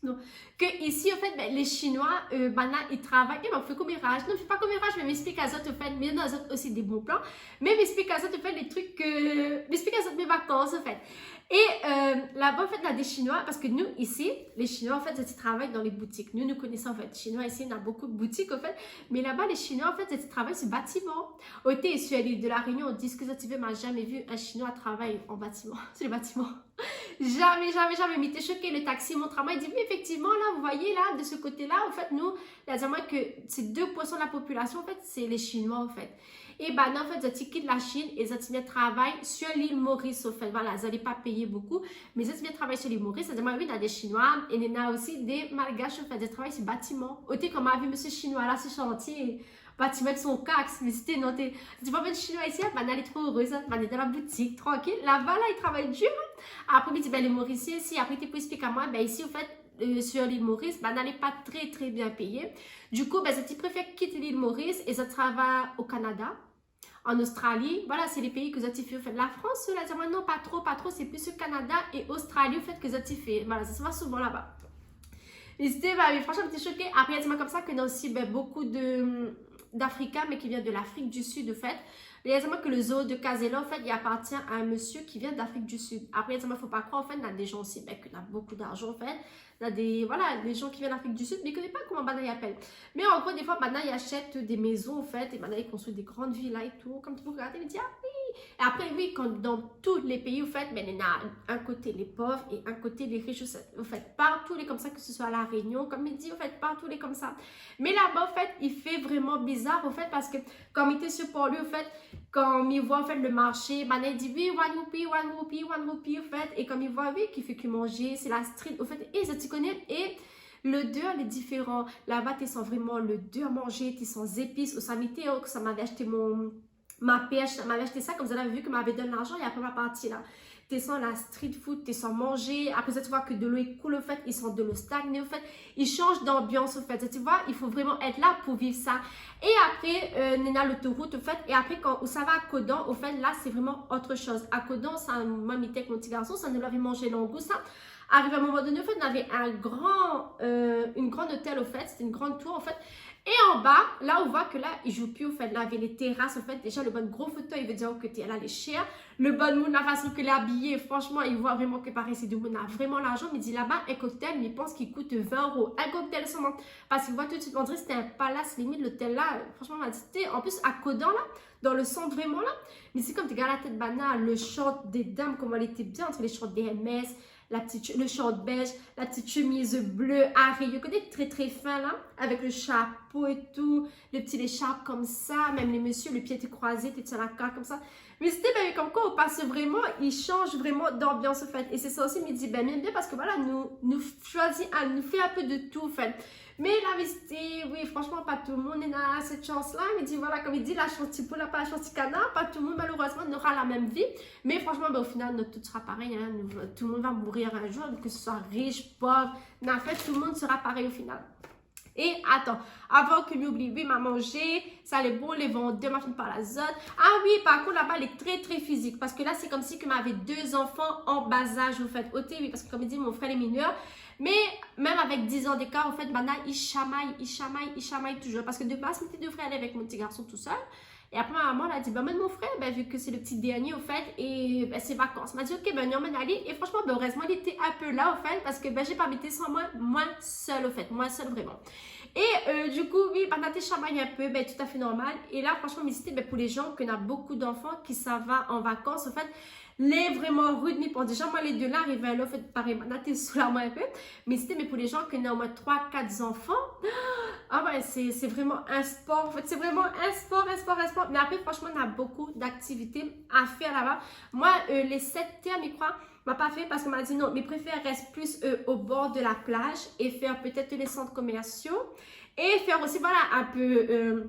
Donc, que ici, en fait, ben, les Chinois, maintenant, ils travaillent. Et ben, on fait commérage. Non, on fait pas commérage, mais m'explique à ça, en fait. Mais dans autres aussi des bons plans. Mais m'explique à ça, en fait, les trucs que. M'explique à ça mes vacances, en fait. Et là-bas, en fait, il y a des Chinois, parce que nous, ici, les Chinois, en fait, ils travaillent dans les boutiques. Nous connaissons, en fait, Chinois, ici, on a beaucoup de boutiques, en fait. Mais là-bas, les Chinois, en fait, ils travaillent sur bâtiment. Au sur l'île de la Réunion, on dit que tu veux, m'a jamais vu un Chinois travailler en bâtiment. C'est les bâtiments. Jamais, jamais, jamais. Mais t'es choqué, le taxi, mon travail, il dit, oui, effectivement, là, vous voyez, là, de ce côté-là, en fait, nous, il y a moi que c'est 2% de la population, en fait, c'est les Chinois, en fait. Et ben, en fait, ils quittent la Chine et ils travaillent sur l'île Maurice, en fait. Voilà, ils n'allaient pas payer beaucoup, mais ils travaillent sur l'île Maurice. C'est-à-dire, oui, il y a des Chinois et il y en a aussi des Malgaches, en fait. Ils travaillent sur le bâtiment. Autant comme a vu monsieur Chinois, là, sur chantier, bâtiment avec son cax, mais c'était noté. Tu vois, le Chinois ici, elle est trop heureuse, elle est dans la boutique, tranquille. Là-bas, là, ils travaillent dur. Après, il dit, ben, les Mauriciens, ici, après, tu peux expliquer à moi, ben, ici, en fait, sur l'île Maurice, ben, n'allait pas très, très bien payé. Du coup, ben, ils préfèrent quitter l'île Maurice et ils travaillent au Canada. En Australie, voilà, c'est les pays que Zotifé fait. La France, là, non, pas trop, c'est plus le Canada et Australie, au fait, que Zotifé. Voilà, ça se voit souvent là-bas. Mais c'était, bah, mais franchement, j'étais choquée. Après, il y a des comme ça qu'il y a aussi ben, beaucoup d'Africains, mais qui viennent de l'Afrique du Sud, en fait. Il y a que le zoo de Casella, en fait, il appartient à un monsieur qui vient d'Afrique du Sud. Après, il ne faut pas croire, en fait, il y a des gens aussi, ben, qui ont beaucoup d'argent, en fait. Il y a des gens qui viennent d'Afrique du Sud, mais ils ne connaissent pas comment Bana y appelle. Mais en gros, des fois, Bana, ils achètent des maisons, en fait, et Bana, ils construisent des grandes villas et tout. Comme tu peux regarder, il dit, ah oui. Et après, oui, quand dans tous les pays, en fait, ben, il y a un côté les pauvres et un côté les riches, en fait, partout les comme ça, que ce soit à La Réunion, comme il dit, en fait, partout les comme ça. Mais là-bas, en fait, il fait vraiment bizarre, en fait, parce que comme il était sur pour lui, en fait, quand il voit, en fait, le marché, Bana, il dit, oui, one rupee, en fait, et comme il voit, oui, qu'il fait que manger, c'est la street, en fait, et ça, tu connais, et l'odeur est différent. Là-bas, tu sens vraiment l'odeur manger, tu sens épices, au samité, que ça m'avait acheté ma pêche, ça m'avait acheté ça, comme vous avez vu, que m'avait donné l'argent, et après ma partie là. tu sens la street food, tu sens manger. Après ça, tu vois que de l'eau est cool, au fait. Ils sentent de l'eau stagnée, au fait. Ils changent d'ambiance, au fait. Tu vois, il faut vraiment être là pour vivre ça. Et après, Nena, l'autoroute, au fait. Et après, quand ça va à Codan, au fait, là, c'est vraiment autre chose. À Codan, ça m'a mis avec mon petit garçon, ça nous l'avait mangé l'angou, ça. Arrivé à un moment donné, au fait, on avait une grande hôtel, au fait. C'était une grande tour, au fait. Et en bas, là, on voit que là, il ne joue plus, au fait. Là, avec les terrasses, au fait. Déjà, le bon gros fauteuil, il veut dire que tu es là, les chers. Le bon monde, la façon que est habillé, franchement, il voit vraiment que pareil, c'est du monde a vraiment l'argent. Mais il dit là-bas, un cocktail, mais il pense qu'il coûte 20 €. Un cocktail seulement. Parce qu'il voit tout de suite, on dirait que c'était un palace, limite, l'hôtel là. Franchement, on m'a dit, en plus, à Codan, là, dans le centre vraiment là. Mais c'est comme tu regardes la tête banale, le short des dames, comment elle était bien entre les shorts des MS. Le short beige, la petite chemise bleue, Harry, connais très très fin là, avec le chapeau et tout, les petits écharpes comme ça, même les messieurs, les pieds étaient croisés, tu tiens la carte comme ça. Mais c'était ben, comme quoi on passe vraiment, il change vraiment d'ambiance au fait. Et c'est ça aussi, il me dit, ben même bien parce que voilà, nous choisit, nous fait un peu de tout au fait. Mais la visiter, oui, franchement, pas tout le monde est dans cette chance-là. Il me dit, voilà, comme il dit, la chance poule, pas la chance canard. Pas tout le monde, malheureusement, n'aura la même vie. Mais franchement, ben, au final, tout sera pareil. Hein. Tout le monde va mourir un jour, que ce soit riche, pauvre. Mais en fait, tout le monde sera pareil au final. Et attends, avant que j'oublie, oui, m'a mangé, ça allait bon, les vendeurs m'a fini par la zone. Ah oui, par contre, là-bas, elle est très, très physique. Parce que là, c'est comme si que m'avait 2 enfants en bas âge, au fait. Ôté, oui, parce que comme il dit, mon frère est mineur. Mais même avec 10 ans d'écart, en fait, maintenant, il chamaille toujours. Parce que de base, c'était 2 frères avec mon petit garçon tout seul. Et après, ma maman, elle a dit, ben, même mon frère, ben, vu que c'est le petit dernier, au fait, et ben, c'est vacances. Elle m'a dit, ok, ben, on va aller. Et franchement, ben, heureusement, il était un peu là, au fait, parce que ben, j'ai pas habité sans moi seule, au fait, moi seule, vraiment. Et du coup, oui, ben, t'es chamaille un peu, ben, tout à fait normal. Et là, franchement, mais c'était ben, pour les gens qui ont beaucoup d'enfants, qui s'en vont en vacances, au fait, les vraiment rudes, mais pour déjà, moi, les deux là, arrivaient là, en fait, pareil, maintenant, t'es sous la main un peu. Mais c'était mais pour les gens qui ont au moins 3-4 enfants. Ah ouais, c'est vraiment un sport. En fait, c'est vraiment un sport. Mais après, franchement, on a beaucoup d'activités à faire là-bas. Moi, les 7 termes, je crois, m'a pas fait parce qu'on m'a dit non, mais préfère rester plus au bord de la plage et faire peut-être les centres commerciaux et faire aussi, voilà, un peu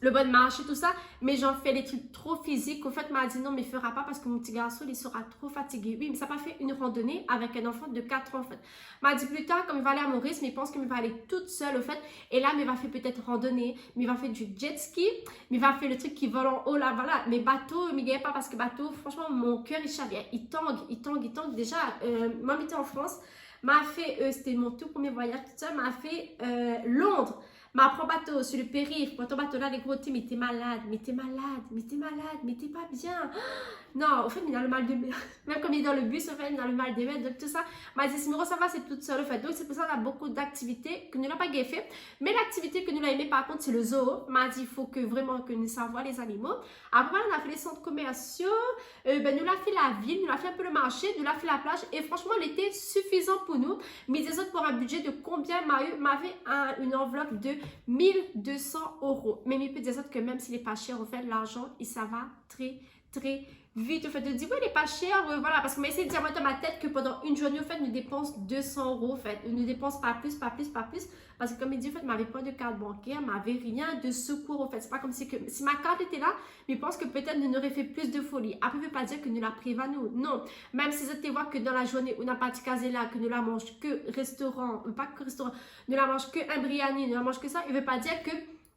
le bon marché, tout ça, mais j'en fais des trucs trop physiques. Au fait, m'a dit non, mais il ne fera pas parce que mon petit garçon, il sera trop fatigué. Oui, mais ça n'a pas fait une randonnée avec un enfant de 4 ans, en fait. M'a dit plus tard, comme il va aller à Maurice, mais il pense qu'il va aller toute seule, au fait. Et là, mais il va faire peut-être randonnée, mais il va faire du jet ski, mais il va faire le truc qui vole en haut, là, voilà. Mais bateau, mais il n'y a pas parce que bateau, franchement, mon cœur, il chavire. Il tangue. Déjà, moi, j'étais en France, m'a fait, c'était mon tout premier voyage, tout ça, m'a fait Londres. Mais prends bateau sur le périph', prends ton bateau là, les gros, mais t'es malade, mais t'es pas bien. Non, au fait, il a le mal de mer. Même comme il est dans le bus, au fait, il a le mal de mer, donc tout ça. Mais si Simiro, ça va, c'est toute seule, au fait. Donc, c'est pour ça qu'on a beaucoup d'activités que nous n'avons pas fait. Mais l'activité que nous avons aimée, par contre, c'est le zoo. M'a dit, il faut que vraiment que nous savions les animaux. Après, on a fait les centres commerciaux, nous avons fait la ville, nous avons fait un peu le marché, nous avons fait la plage. Et franchement, elle était suffisant pour nous. Mais des autres, pour un budget de combien m'avait une enveloppe de 1200 €. Mais il peut dire que même s'il n'est pas cher, au fait, l'argent, ça va très, très vite. Au fait, de dire, oui, il n'est pas cher, voilà. Parce qu'on m'a essayé de dire moi dans ma tête que pendant une journée, au fait, nous dépensons 200 €. Au fait, nous ne dépensons pas plus. Parce que comme il dit, en fait, m'avait pas de carte bancaire, m'avait rien de secours, au fait. C'est pas comme si ma carte était là, mais je pense que peut-être nous n'aurait fait plus de folie. Après, ça ne veut pas dire que nous la privons à nous. Non. Même si c'était voir que dans la journée où on n'a pas de casé là, que nous la mange que restaurant, pas que restaurant, nous la mange que un biryani, nous la mange que ça, il ne veut pas dire que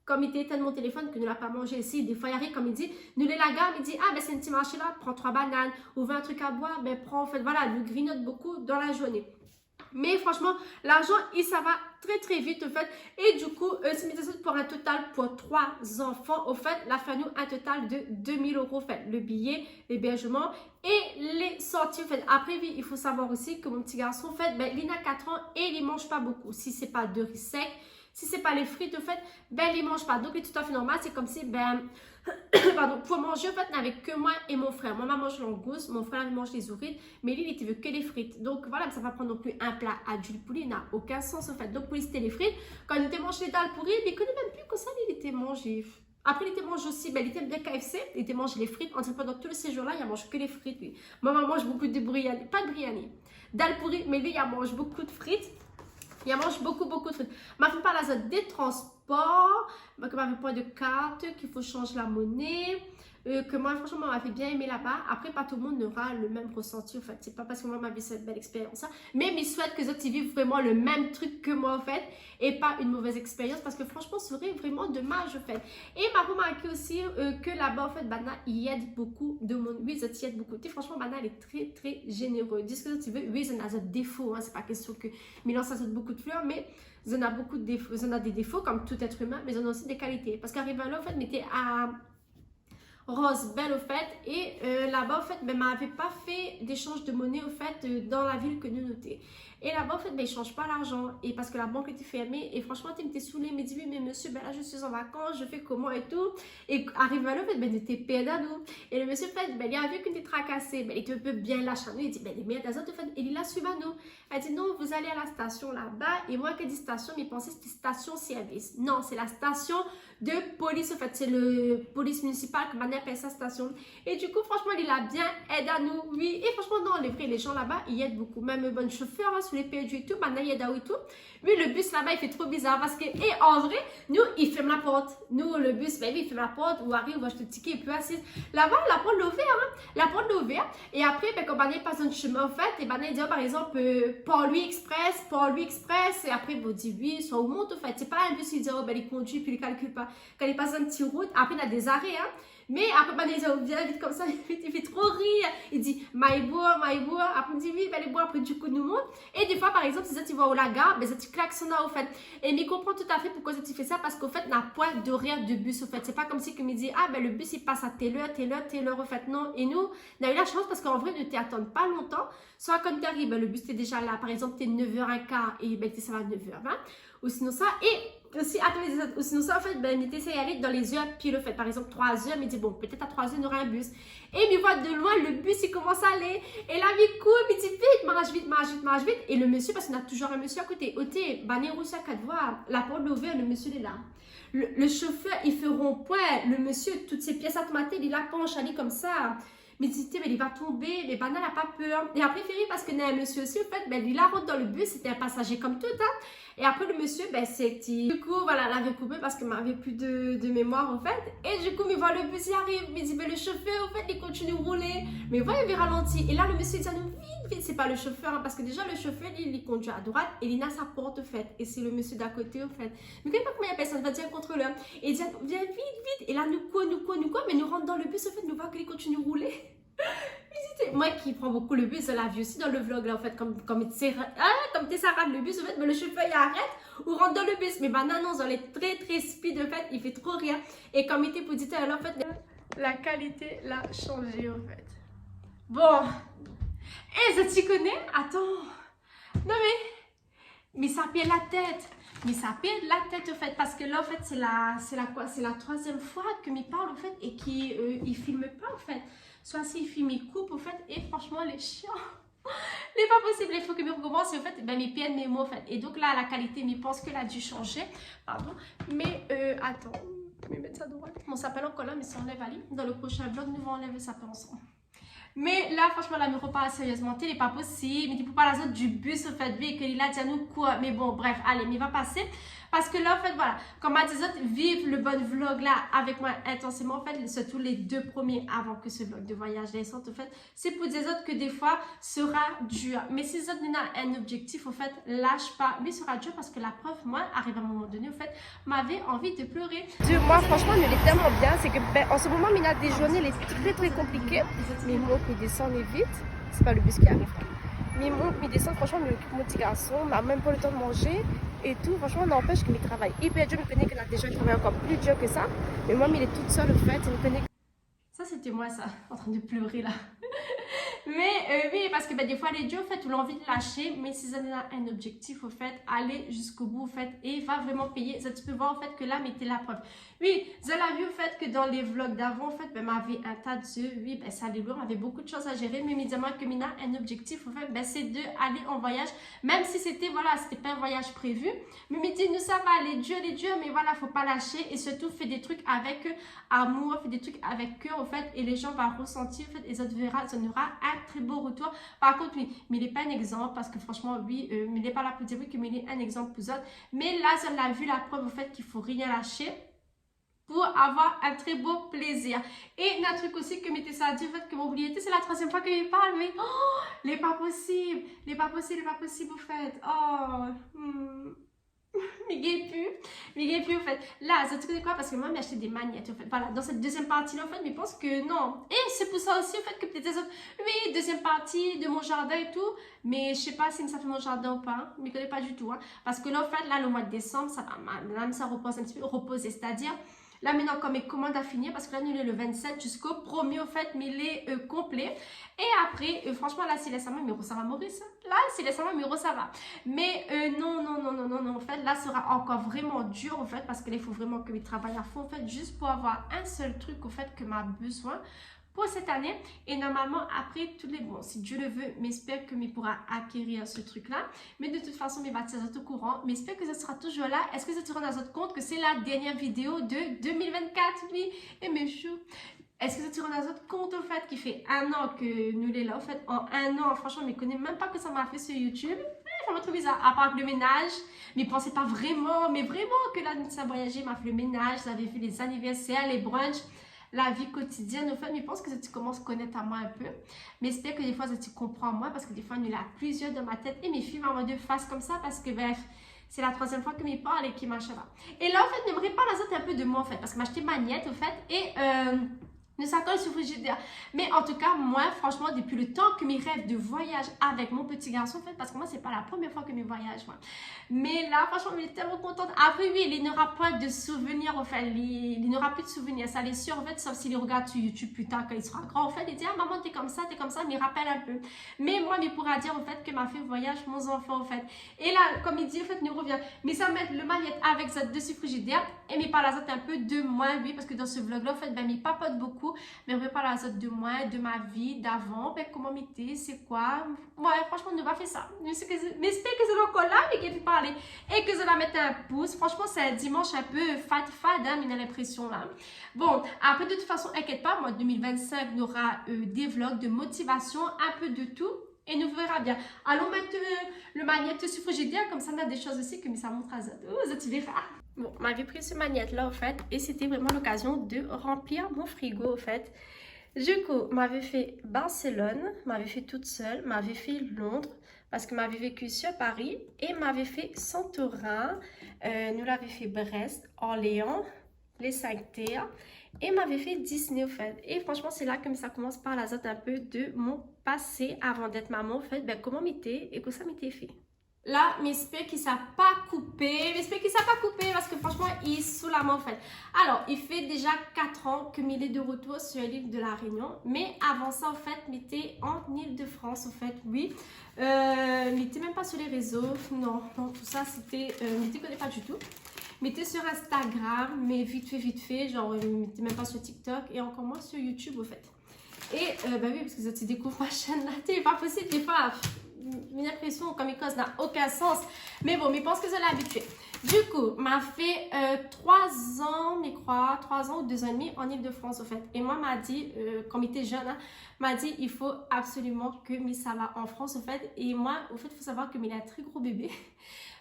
comme il était de mon téléphone que nous l'a pas mangé ici, des fois il arrive comme il dit, nous les la gamme, il dit ah ben c'est un petit marché là, prends 3 bananes, ou 20 trucs à boire, ben prends, en fait voilà, nous grignote beaucoup dans la journée. Mais franchement, l'argent, ça va très très vite, au fait. Et du coup, c'est mis pour un total pour 3 enfants. Au fait, la famille un total de 2000 €, au fait. Le billet, l'hébergement et les sorties, au fait. Après, oui, il faut savoir aussi que mon petit garçon, en fait, ben, il a 4 ans et il ne mange pas beaucoup. Si ce n'est pas de riz sec, si ce n'est pas les frites, au fait, ben, il ne mange pas. Donc, c'est tout à fait normal. C'est comme si, ben, pardon, pour manger, en fait, il n'avait que moi et mon frère. Moi, mange l'angouste, mon frère mange les ourides, mais lui, il ne veut que les frites. Donc, voilà, ça va prendre non plus un plat adulte pour lui, il n'a aucun sens, en fait. Donc, pour lui, c'était les frites. Quand il était mangé les dalles pourries, il ne connaît même plus que ça, il était mangé. Après, il était mangé aussi, ben, il était bien KFC, il était mangé les frites. En tout cas, pendant tous ces jours-là, il mange que les frites, lui. Maman mange beaucoup de biryani, pas de biryani, dalles pourries, mais lui, il mange beaucoup de frites. Il mange beaucoup de frites. Ma fille parle des transports, comme avec point de carte, qu'il faut changer la monnaie. que moi, franchement, m'avait bien aimé là-bas. Après, pas tout le monde n'aura le même ressenti, en fait. C'est pas parce que moi, ma vie, c'est une belle expérience. Hein. Mais je souhaite que les autres vivent vraiment le même truc que moi, en fait, et pas une mauvaise expérience, parce que franchement, ce serait vraiment dommage, en fait. Et m'a remarqué aussi que là-bas, en fait, Bana, il aide beaucoup de monde. Oui, ils aident beaucoup. Et franchement, Bana, elle est très, très généreux. Dis ce que tu veux. Oui, ils ont des défauts. Hein. C'est pas question que Milan, ça saute beaucoup de fleurs, mais ils en a beaucoup de défauts. Ils en a des défauts, comme tout être humain, mais ils en ont aussi des qualités. Parce qu'arrivé là, en fait, m'était à Rose Belle au fait, et là-bas au fait ben m'avait pas fait d'échange de monnaie au fait dans la ville que nous notait. Et là-bas, en fait, ben, ils ne changent pas l'argent. Et parce que la banque était fermée. Et franchement, tu m'étais saoulée. Il me dit, oui, mais monsieur, ben là, je suis en vacances. Je fais comment et tout. Et arrivé à là, en fait, ben, il était perdu à nous. Et le monsieur, en fait, ben, il a vu qu'il était tracassé. Ben, il te peut bien lâcher à nous. Il dit, ben, les meilleurs des autres, en fait, il l'a suivi à nous. Elle dit, non, vous allez à la station là-bas. Et moi, qui dis station, mais pensais que c'était station-service. Non, c'est la station de police. En fait, c'est le police municipal que maintenant appelle sa station. Et du coup, franchement, il a bien aidé à nous. Oui, et franchement, non, les gens là-bas, ils aident beaucoup. Même bon chauffeur, hein, les perdus et tout, maintenant il y a et tout. Mais le bus là-bas, il fait trop bizarre parce que, et en vrai, nous, il ferme la porte. Nous, le bus, ben, il ferme la porte, ou arrive, on va acheter le ticket et puis assis. Là-bas, la porte l'ouvert, hein. La porte l'ouvert. Et après, ben, quand on passe un chemin, en fait, et ben, il dit, par exemple, Port-Louis Express, et après, bon, dit oui, soit au monte, en fait. C'est pas un bus, il dit, oh, ben, il conduit, puis il calcule pas. Quand il passe une petite route, après, il a des arrêts, hein. Mais après, ben, il vient vite comme ça, il fait trop rire. Il dit, maïboua. Après, il dit, oui, ben, les bois, après, du coup, nous monte. Et des fois, par exemple, si tu vas au la gare, ben, tu klaxonnes au fait. Et il comprend tout à fait pourquoi tu fais ça, parce qu'au fait, n'a point d'horaire de bus, au fait. C'est pas comme si, comme il dit, ah, ben, le bus, il passe à telle heure, au fait. Non. Et nous, on a eu la chance parce qu'en vrai, ne t'attendent pas longtemps. Soit quand tu arrives, ben, le bus, t'es déjà là. Par exemple, t'es 9h15 et ben, ça va à 9h20. Ou sinon ça. Et aussi, attends, sinon ça, en fait, ben, il essaie d'aller dans les heures pile, au fait. Par exemple, 3h, mais il dit, bon, peut-être à 3h, on aura un bus. Et il voit de loin, le bus, il commence à aller. Et là, il court, il dit, vite, marche vite. Et le monsieur, parce qu'on a toujours un monsieur à côté. Ôté, bannière à 4 voies, la porte ouverte, le monsieur, il est là. Le chauffeur, il fait rond-point. Le monsieur, toutes ses pièces automatisées, il la penche, elle est comme ça. Mais il va tomber, mais Bana n'a pas peur. Et après, Ferry, parce qu'il y a un monsieur aussi, en fait, ben, il la rentre dans le bus, c'était un passager comme tout, hein. Et après, le monsieur, ben, du coup, voilà, l'avait coupé parce qu'il m'avait plus de mémoire, en fait. Et du coup, il voit le bus, il arrive, il dit, ben, le chauffeur, en fait, il continue de rouler. Mais voilà, il ralentit. Et là, le monsieur dit à nous, vite, c'est pas le chauffeur, hein, parce que déjà, le chauffeur, il conduit à droite et il a sa porte, en fait. Et c'est le monsieur d'à côté, en fait. Mais quand pas combien de personnes va dire un contrôleur. Et il dit, viens vite. Et là, nous quoi, mais nous rentre dans le bus, en fait, nous voit qu'il continue de rouler. Moi qui prends beaucoup le bus, je l'ai vu aussi dans le vlog là en fait, comme tu s'arrêtes le bus en fait, mais le chauffeur il arrête ou rentre dans le bus. Mais bah non, on est très speed en fait, il fait trop rien. Et comme il était pour dire alors en fait, la qualité l'a changé en fait. Bon, et ça tu connais? Attends, non mais ça perd la tête. Mais ça perd la tête en fait, parce que là en fait c'est la troisième fois que m'y parle en fait et qui il filme pas en fait. Soit s'il filme, il coupe en fait, et franchement les chiens, n'est pas possible, il faut que je recommence en fait, ben mes perdent mes mots en fait. Et donc là la qualité, je pense qu'elle a dû changer, pardon. Mais attends, je vais mettre ça droit. Mon sapin encore là, mais ça enlève Ali. Dans le prochain vlog, nous allons enlever ça ensemble. Mais là, franchement, là, me reparle sérieusement. Il n'est pas possible. Il dit pour pas la zone du bus, en fait, vu qu'il a dit à nous quoi. Mais bon, bref, allez, mais il va passer. Parce que là, en fait, voilà, comme à des autres, vivent le bon vlog là avec moi intensément. En fait, surtout les 2 premiers avant que ce vlog de voyage descende, en fait, c'est pour des autres que des fois sera dur. Mais si les autres n'ont un objectif, en fait, lâche pas. Mais sera dur parce que la preuve, moi, arrive à un moment donné, en fait, m'avait envie de pleurer. Moi, franchement, il est tellement bien. C'est que, ben, en ce moment, il a des journées très compliquées. Mais moi, il descend vite. C'est pas le bus qui arrive. Mais monte, mais descend, franchement, il m'occupe mon petit garçon, on n'a même pas le temps de manger et tout. Franchement, n'empêche qu'il travaille hyper dur. Je me connais qu'il y a des gens qui travaillent encore plus dur que ça. Mais moi, il est toute seule, en fait. Il me connaît. Ça, c'était moi, ça, en train de pleurer là. Mais oui, parce que ben, des fois, les dieux, en fait, on a envie de lâcher, mais si ça a un objectif, au fait, aller jusqu'au bout, au fait, et va vraiment payer. Ça, tu peux voir, en fait, que là, mettez la preuve. Oui, vous avez vu, au fait, que dans les vlogs d'avant, en fait, ben, m'avait un tas de jeux. Oui, ben, ça allait loin, on avait beaucoup de choses à gérer, mais immédiatement que Mina a un objectif, au fait, ben, c'est d'aller en voyage, même si c'était, voilà, c'était pas un voyage prévu. Mais me dit, nous, ça va, les dieux, mais voilà, faut pas lâcher, et surtout, fait des trucs avec amour, fait des trucs avec cœur, au fait, et les gens vont ressentir, en fait, et ça te verra, ça n'aura un très beau retour. Par contre, oui, mais il n'est pas un exemple parce que franchement, oui, mais il n'est pas là pour dire oui, que mais il est un exemple pour autres. Mais là, on a vu la preuve au fait qu'il ne faut rien lâcher pour avoir un très beau plaisir. Et un truc aussi que m'était ça dit, en fait, que vous oubliez, c'est la troisième fois que je parle, mais oh, les pas possible, les pas possible, les pas possible, vous faites. Oh, mais plus, en fait. Là, ça te connaît quoi? Parce que moi, j'ai acheté des magnettes, en fait. Voilà, dans cette deuxième partie-là, en fait, mais je pense que non. Et c'est pour ça aussi, en fait, que peut-être les autres, oui, deuxième partie de mon jardin et tout, mais je sais pas si ça fait mon jardin ou pas. Je ne connais pas du tout, hein. Parce que là, en fait, là, le mois de décembre, ça va mal. Là, ça repose un petit peu, reposer, c'est-à-dire. Là, maintenant, comme mes commandes à finir, parce que là, nous, le 27 jusqu'au 1er, en fait, mais il est complet. Et après, franchement, là, si les samans, Miro, ça va mourir, ça. Là, si les samans, Miro, ça va. Mais non, en fait, là, sera encore vraiment dur, en fait, parce qu'il faut vraiment que je travaille à fond, en fait, juste pour avoir un seul truc, en fait, que m'a besoin pour cette année. Et normalement, après, tous les bons, si Dieu le veut, j'espère que je pourra acquérir ce truc-là. Mais de toute façon, je vais être au courant. Mais j'espère que ça sera toujours là. Est-ce que ça te rend dans votre compte que c'est la dernière vidéo de 2024, oui? Et mes choux. Est-ce que ça te rend dans votre compte, au fait, qui fait 1 an que nous l'est là, au fait, en 1 an, franchement, je ne connais même pas que ça m'a fait sur YouTube. Ça m'a trouvé bizarre, à part le ménage. Mais pensez pas vraiment, mais vraiment que là, nous avons voyagé, m'a fait le ménage, vous avez vu les anniversaires, les brunchs, la vie quotidienne, au fait, mais je pense que tu commences à connaître à moi un peu. Mais j'espère que des fois, tu comprends moi, parce que des fois, il y en a plusieurs dans ma tête. Et mes filles m'ont de face comme ça, parce que, bref, c'est la troisième fois que je parle et qui m'achète. Et là, en fait, j'aimerais parler un peu de moi, en fait, parce que j'ai acheté Magnette, au fait, et ne s'accorde sur frigidaire. Mais en tout cas, moi, franchement, depuis le temps que mes rêves de voyage avec mon petit garçon, en fait, parce que moi, c'est pas la première fois que je voyage, moi. Mais là, franchement, je suis tellement contente. Après, oui, il n'aura pas de souvenirs, en fait. Il n'aura plus de souvenirs, ça l'est sûr, en fait, sauf s'il regarde sur YouTube plus tard quand il sera grand, en fait. Il dit, ah, maman, t'es comme ça, mais il rappelle un peu. Mais moi, il pourra dire, en fait, que m'a fait voyage mon enfant, en fait. Et là, comme il dit, en fait, il revient. Mais ça met le magnète avec ça dessus frigidaire. Et mais par la un peu de moi, oui, parce que dans ce vlog-là, en fait, ben, il papote beaucoup. Mais on va parler de moi, de ma vie, d'avant, ben, comment m'était, c'est quoi. Ouais, franchement, on va faire ça. Mais j'espère que c'est encore là, mais qu'il parler. Et que je vais mettre un pouce. Franchement, c'est un dimanche un peu fade, hein, mais j'ai l'impression là. Bon, après, de toute façon, inquiète pas, moi, 2025, on aura des vlogs de motivation, un peu de tout. Et nous verra bien. Allons mettre le magnète sur frigidaire, comme ça, on a des choses aussi que ça montre à ça. Oh, tu verras. Bon, m'avait pris ce magnète-là, en fait, et c'était vraiment l'occasion de remplir mon frigo, en fait. Du coup, m'avait fait Barcelone, m'avait fait toute seule, m'avait fait Londres, parce que m'avait vécu sur Paris, et m'avait fait Santorin, nous l'avait fait Brest, Orléans, les 5 terres, et m'avait fait Disney, en fait. Et franchement, c'est là que ça commence par la zone un peu de mon passé avant d'être maman, en fait, ben, comment m'était et que ça m'était fait. Là, j'espère qu'il ne s'est pas coupé. J'espère qu'il ne s'est pas coupé parce que franchement, il est sous la main en fait. Alors, il fait déjà 4 ans que il est de retour sur l'île de la Réunion. Mais avant ça, en fait, il était en Île-de-France, en fait, oui. Il n'était même pas sur les réseaux. Non, tout ça, c'était... il ne connaît pas du tout. Il était sur Instagram, mais vite fait. Genre, il n'était même pas sur TikTok et encore moins sur YouTube, en fait. Et, bah oui, parce que tu découvres ma chaîne là. C'est pas possible, des fois... Une impression comme cause n'a aucun sens. Mais bon, mais je pense que je l'ai habitué. Du coup, m'a fait 3 ans, je crois, 3 ans ou 2 ans et demi en Ile-de-France, au fait. Et moi, m'a dit, quand j'étais jeune, hein, m'a dit, il faut absolument que ça va en France, au fait. Et moi, au fait, il faut savoir que il a un très gros bébé.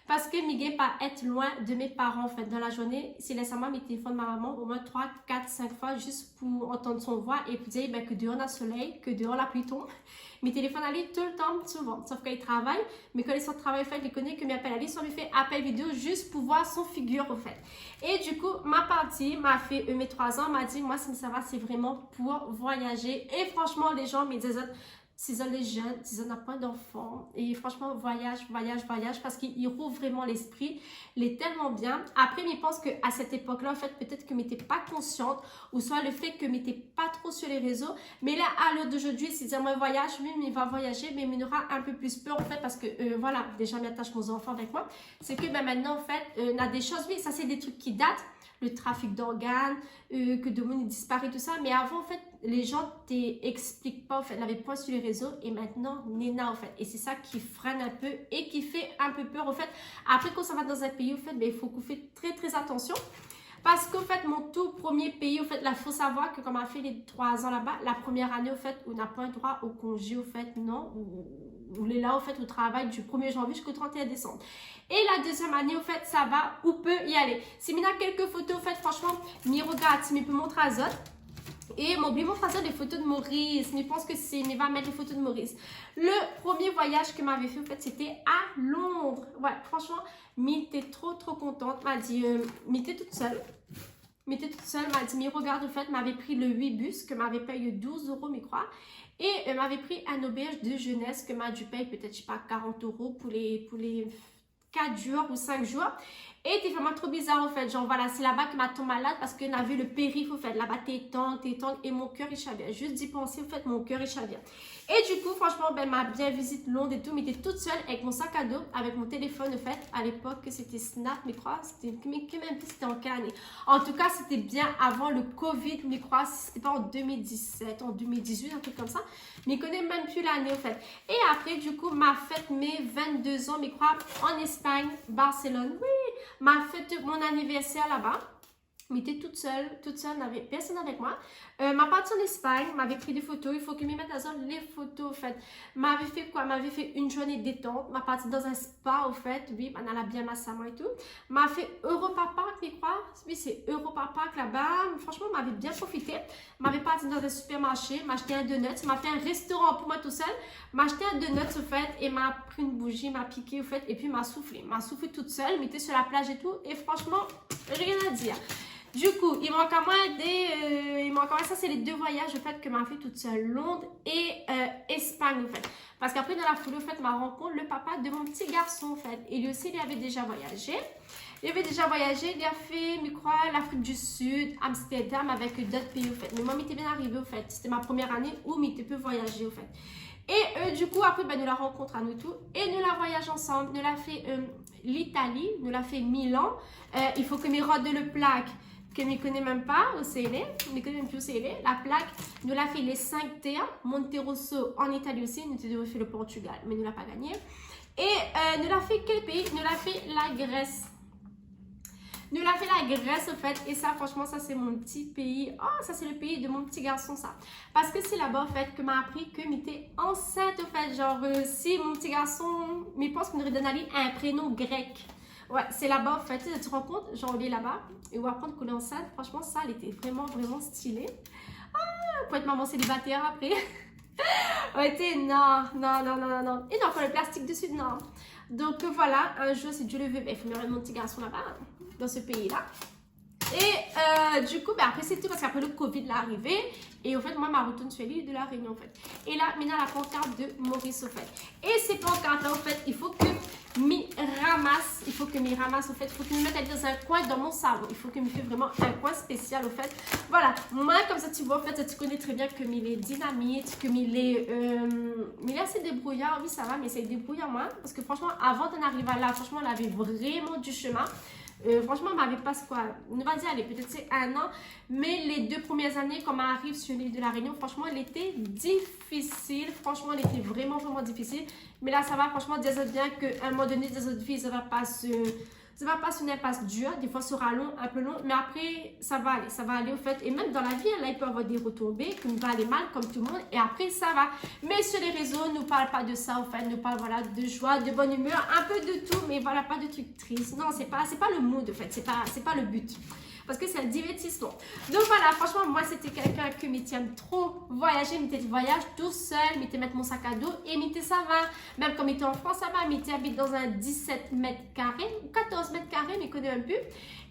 Parce que je ne pas être loin de mes parents, en fait. Dans la journée, c'est laissez-moi mes téléphones de ma maman au moins 3, 4, 5 fois juste pour entendre son voix et pour dire ben, que dehors, on a soleil, que dehors, la pluie tombe. Mes téléphones allaient tout le temps, souvent. Sauf quand il travaille, mais quand ils sont de travail, en fait, il connaît que mes appels à lui, soit lui fait appel vidéo juste pour voir son figure, en fait. Et du coup, ma partie m'a fait mes 3 ans, m'a dit, moi, ça va, c'est vraiment pour voyager. Et franchement, les gens me disent, si on est jeune, si on n'a pas d'enfants, et franchement, voyage, parce qu'il rouvre vraiment l'esprit, il est tellement bien. Après, je pense qu'à cette époque-là, en fait, peut-être que je n'étais pas consciente, ou soit le fait que je n'étais pas trop sur les réseaux, mais là, à l'heure d'aujourd'hui, si on voyage, oui, mais il va voyager, mais il aura un peu plus peur, en fait, parce que, voilà, déjà, je m'attache mes enfants avec moi, c'est que ben, maintenant, en fait, on a des choses, oui, ça, c'est des trucs qui datent, le trafic d'organes, que de monde disparaît, tout ça. Mais avant, en fait, les gens t'expliquent pas, en fait, n'avaient pas sur les réseaux. Et maintenant, Nena, en fait. Et c'est ça qui freine un peu et qui fait un peu peur, en fait. Après, quand ça va dans un pays, en fait, ben, il faut qu'on fasse très attention. Parce qu'en fait, mon tout premier pays, en fait, là, il faut savoir que quand on a fait les 3 ans là-bas, la première année, en fait, on n'a pas un droit au congé, en fait, non. il est là, au fait, au travail du 1er janvier jusqu'au 31 décembre. Et la deuxième année, au fait, ça va, où peut y aller. Si il y a quelques photos, au fait, franchement, m'y regarde, si il peut montrer à Zot. Et m'oublie mon frère des photos de Maurice. Mais je pense que c'est, mais va mettre les photos de Maurice. Le premier voyage que m'avait fait, en fait, c'était à Londres. Ouais, franchement, m'était trop contente. M'a dit, m'était toute seule. M'était toute seule, m'a dit, mais regarde, en fait, m'avait pris le 8 bus que m'avait payé 12 €, je crois. Et m'avait pris un auberge de jeunesse que m'a dû payer peut-être, je sais pas, 40 € pour les 4 jours ou 5 jours. Et c'était vraiment trop bizarre en fait, genre voilà, c'est là-bas que m'a tombé malade parce qu'on a vu le périph' au fait, là-bas t'étends, et mon cœur il chavire. Juste d'y penser au fait, mon cœur il chavire. Et du coup, franchement, ben m'a bien visité Londres et tout, mais j'étais toute seule avec mon sac à dos, avec mon téléphone au fait. À l'époque, c'était Snap, mais je crois, c'était même plus c'était en quelle année. En tout cas, c'était bien avant le Covid, mais je crois, c'était pas en 2017, en 2018, un truc comme ça. Mais je connais même plus l'année au fait. Et après, du coup, m'a fait mes 22 ans, mais je crois, en Espagne, Barcelone. Oui, m'a fait mon anniversaire là-bas. Mais j'étais toute seule, n'avait personne avec moi. Ma partie en Espagne, m'avait pris des photos. Il faut que je m'y mette à jour les photos, en fait. M'avait fait quoi? M'avait fait une journée détente. M'a partie dans un spa, au fait. Oui, on a bien massama et tout. M'a fait Europa Park, je crois. Oui, c'est Europa Park là-bas. Franchement, m'avait bien profité. M'avait parti dans un supermarché, m'a acheté un donut. M'a fait un restaurant pour moi tout seul. M'a acheté un donut, au fait. Et m'a pris une bougie, m'a piqué, au fait. Et puis m'a soufflé. M'a soufflé toute seule. M'était sur la plage et tout. Et franchement, rien à dire. Du coup, il manque à moi ça c'est les deux voyages, au fait, que m'a fait toute seule, Londres et Espagne, en fait. Parce qu'après, dans la foulée, au fait, m'a rencontré le papa de mon petit garçon, en fait. Et lui aussi, il avait déjà voyagé. Il a fait, je crois, l'Afrique du Sud, Amsterdam, avec d'autres pays, au fait. Mais moi, m'était bien arrivé, au fait. C'était ma première année où m'était peu voyager, au fait. Et du coup, après, ben, nous la rencontre à nous tous. Et nous la voyage ensemble. Nous l'a fait l'Italie, nous l'a fait Milan. Il faut que mes rodes de le plaque que je ne connais même pas au CLE, je ne connais même plus au CLE. La plaque, nous l'a fait les 5 T1, Monterosso en Italie aussi, nous avons fait le Portugal, mais nous l'a pas gagné. Et nous l'a fait quel pays? Nous l'a fait la Grèce. Nous l'a fait la Grèce, au fait, et ça, franchement, ça, c'est mon petit pays. Oh, ça, c'est le pays de mon petit garçon, ça. Parce que c'est là-bas, en fait, que m'a appris que j'étais enceinte, au fait. Genre, si mon petit garçon, mais je pense qu'on aurait donné un prénom grec. Ouais, c'est là-bas, en fait, tu te rends compte, genre, on est là-bas, et on va apprendre qu'on est enceinte. Franchement, ça, elle était vraiment stylée. Ah, pour être maman célibataire après. Ouais, non. Et non, le plastique dessus, non. Donc, voilà, un jour, si Dieu le veut, il faut me mon petit garçon là-bas, dans ce pays-là. Et du coup, ben après c'est tout parce qu'après le Covid l'est arrivé. Et au fait, moi, ma retourne sur l'île de la Réunion, en fait. Et là, maintenant, la pancarte de Maurice, au fait. Et ces pancartes-là, au fait, il faut que m'y ramasse. Il faut que m'y ramasse, au fait. Il faut que m'y mette dans un coin dans mon salon. Il faut que m'y fait vraiment un coin spécial, au fait. Voilà. Moi, comme ça, tu vois, en fait, tu connais très bien que m'il est dynamite, que m'il est assez débrouillard. Oui, ça va, mais c'est débrouillard, moi. Parce que franchement, avant d'en arriver là, franchement, on avait vraiment du chemin. Franchement, on m'avait pas quoi, on va dire, allez, peut-être c'est 1 an, mais les 2 premières années, quand on arrive sur l'île de la Réunion, franchement, elle était difficile. Franchement, elle était vraiment difficile. Mais là, ça va, franchement, dire bien qu'à un moment donné, des autres filles, ça va pas se une impasse dure. Des fois, ça sera long, un peu long, mais après, ça va aller au fait. Et même dans la vie, là, il peut y avoir des retombées, qu'on va aller mal, comme tout le monde, et après, ça va. Mais sur les réseaux, ne parle pas de ça, au fait, nous parle, voilà, de joie, de bonne humeur, un peu de tout, mais voilà, pas de trucs tristes. Non, c'est pas le mood, en fait, c'est pas le but. Parce que c'est un divertissement. Donc voilà, franchement, moi, c'était quelqu'un que m'aime trop voyager, m'était voyage tout seul, m'était mettre mon sac à dos et m'était ça va. Même quand m'était en France, ça va, m'était habite dans un 17 mètres carrés ou 14 mètres carrés, mais connais même plus.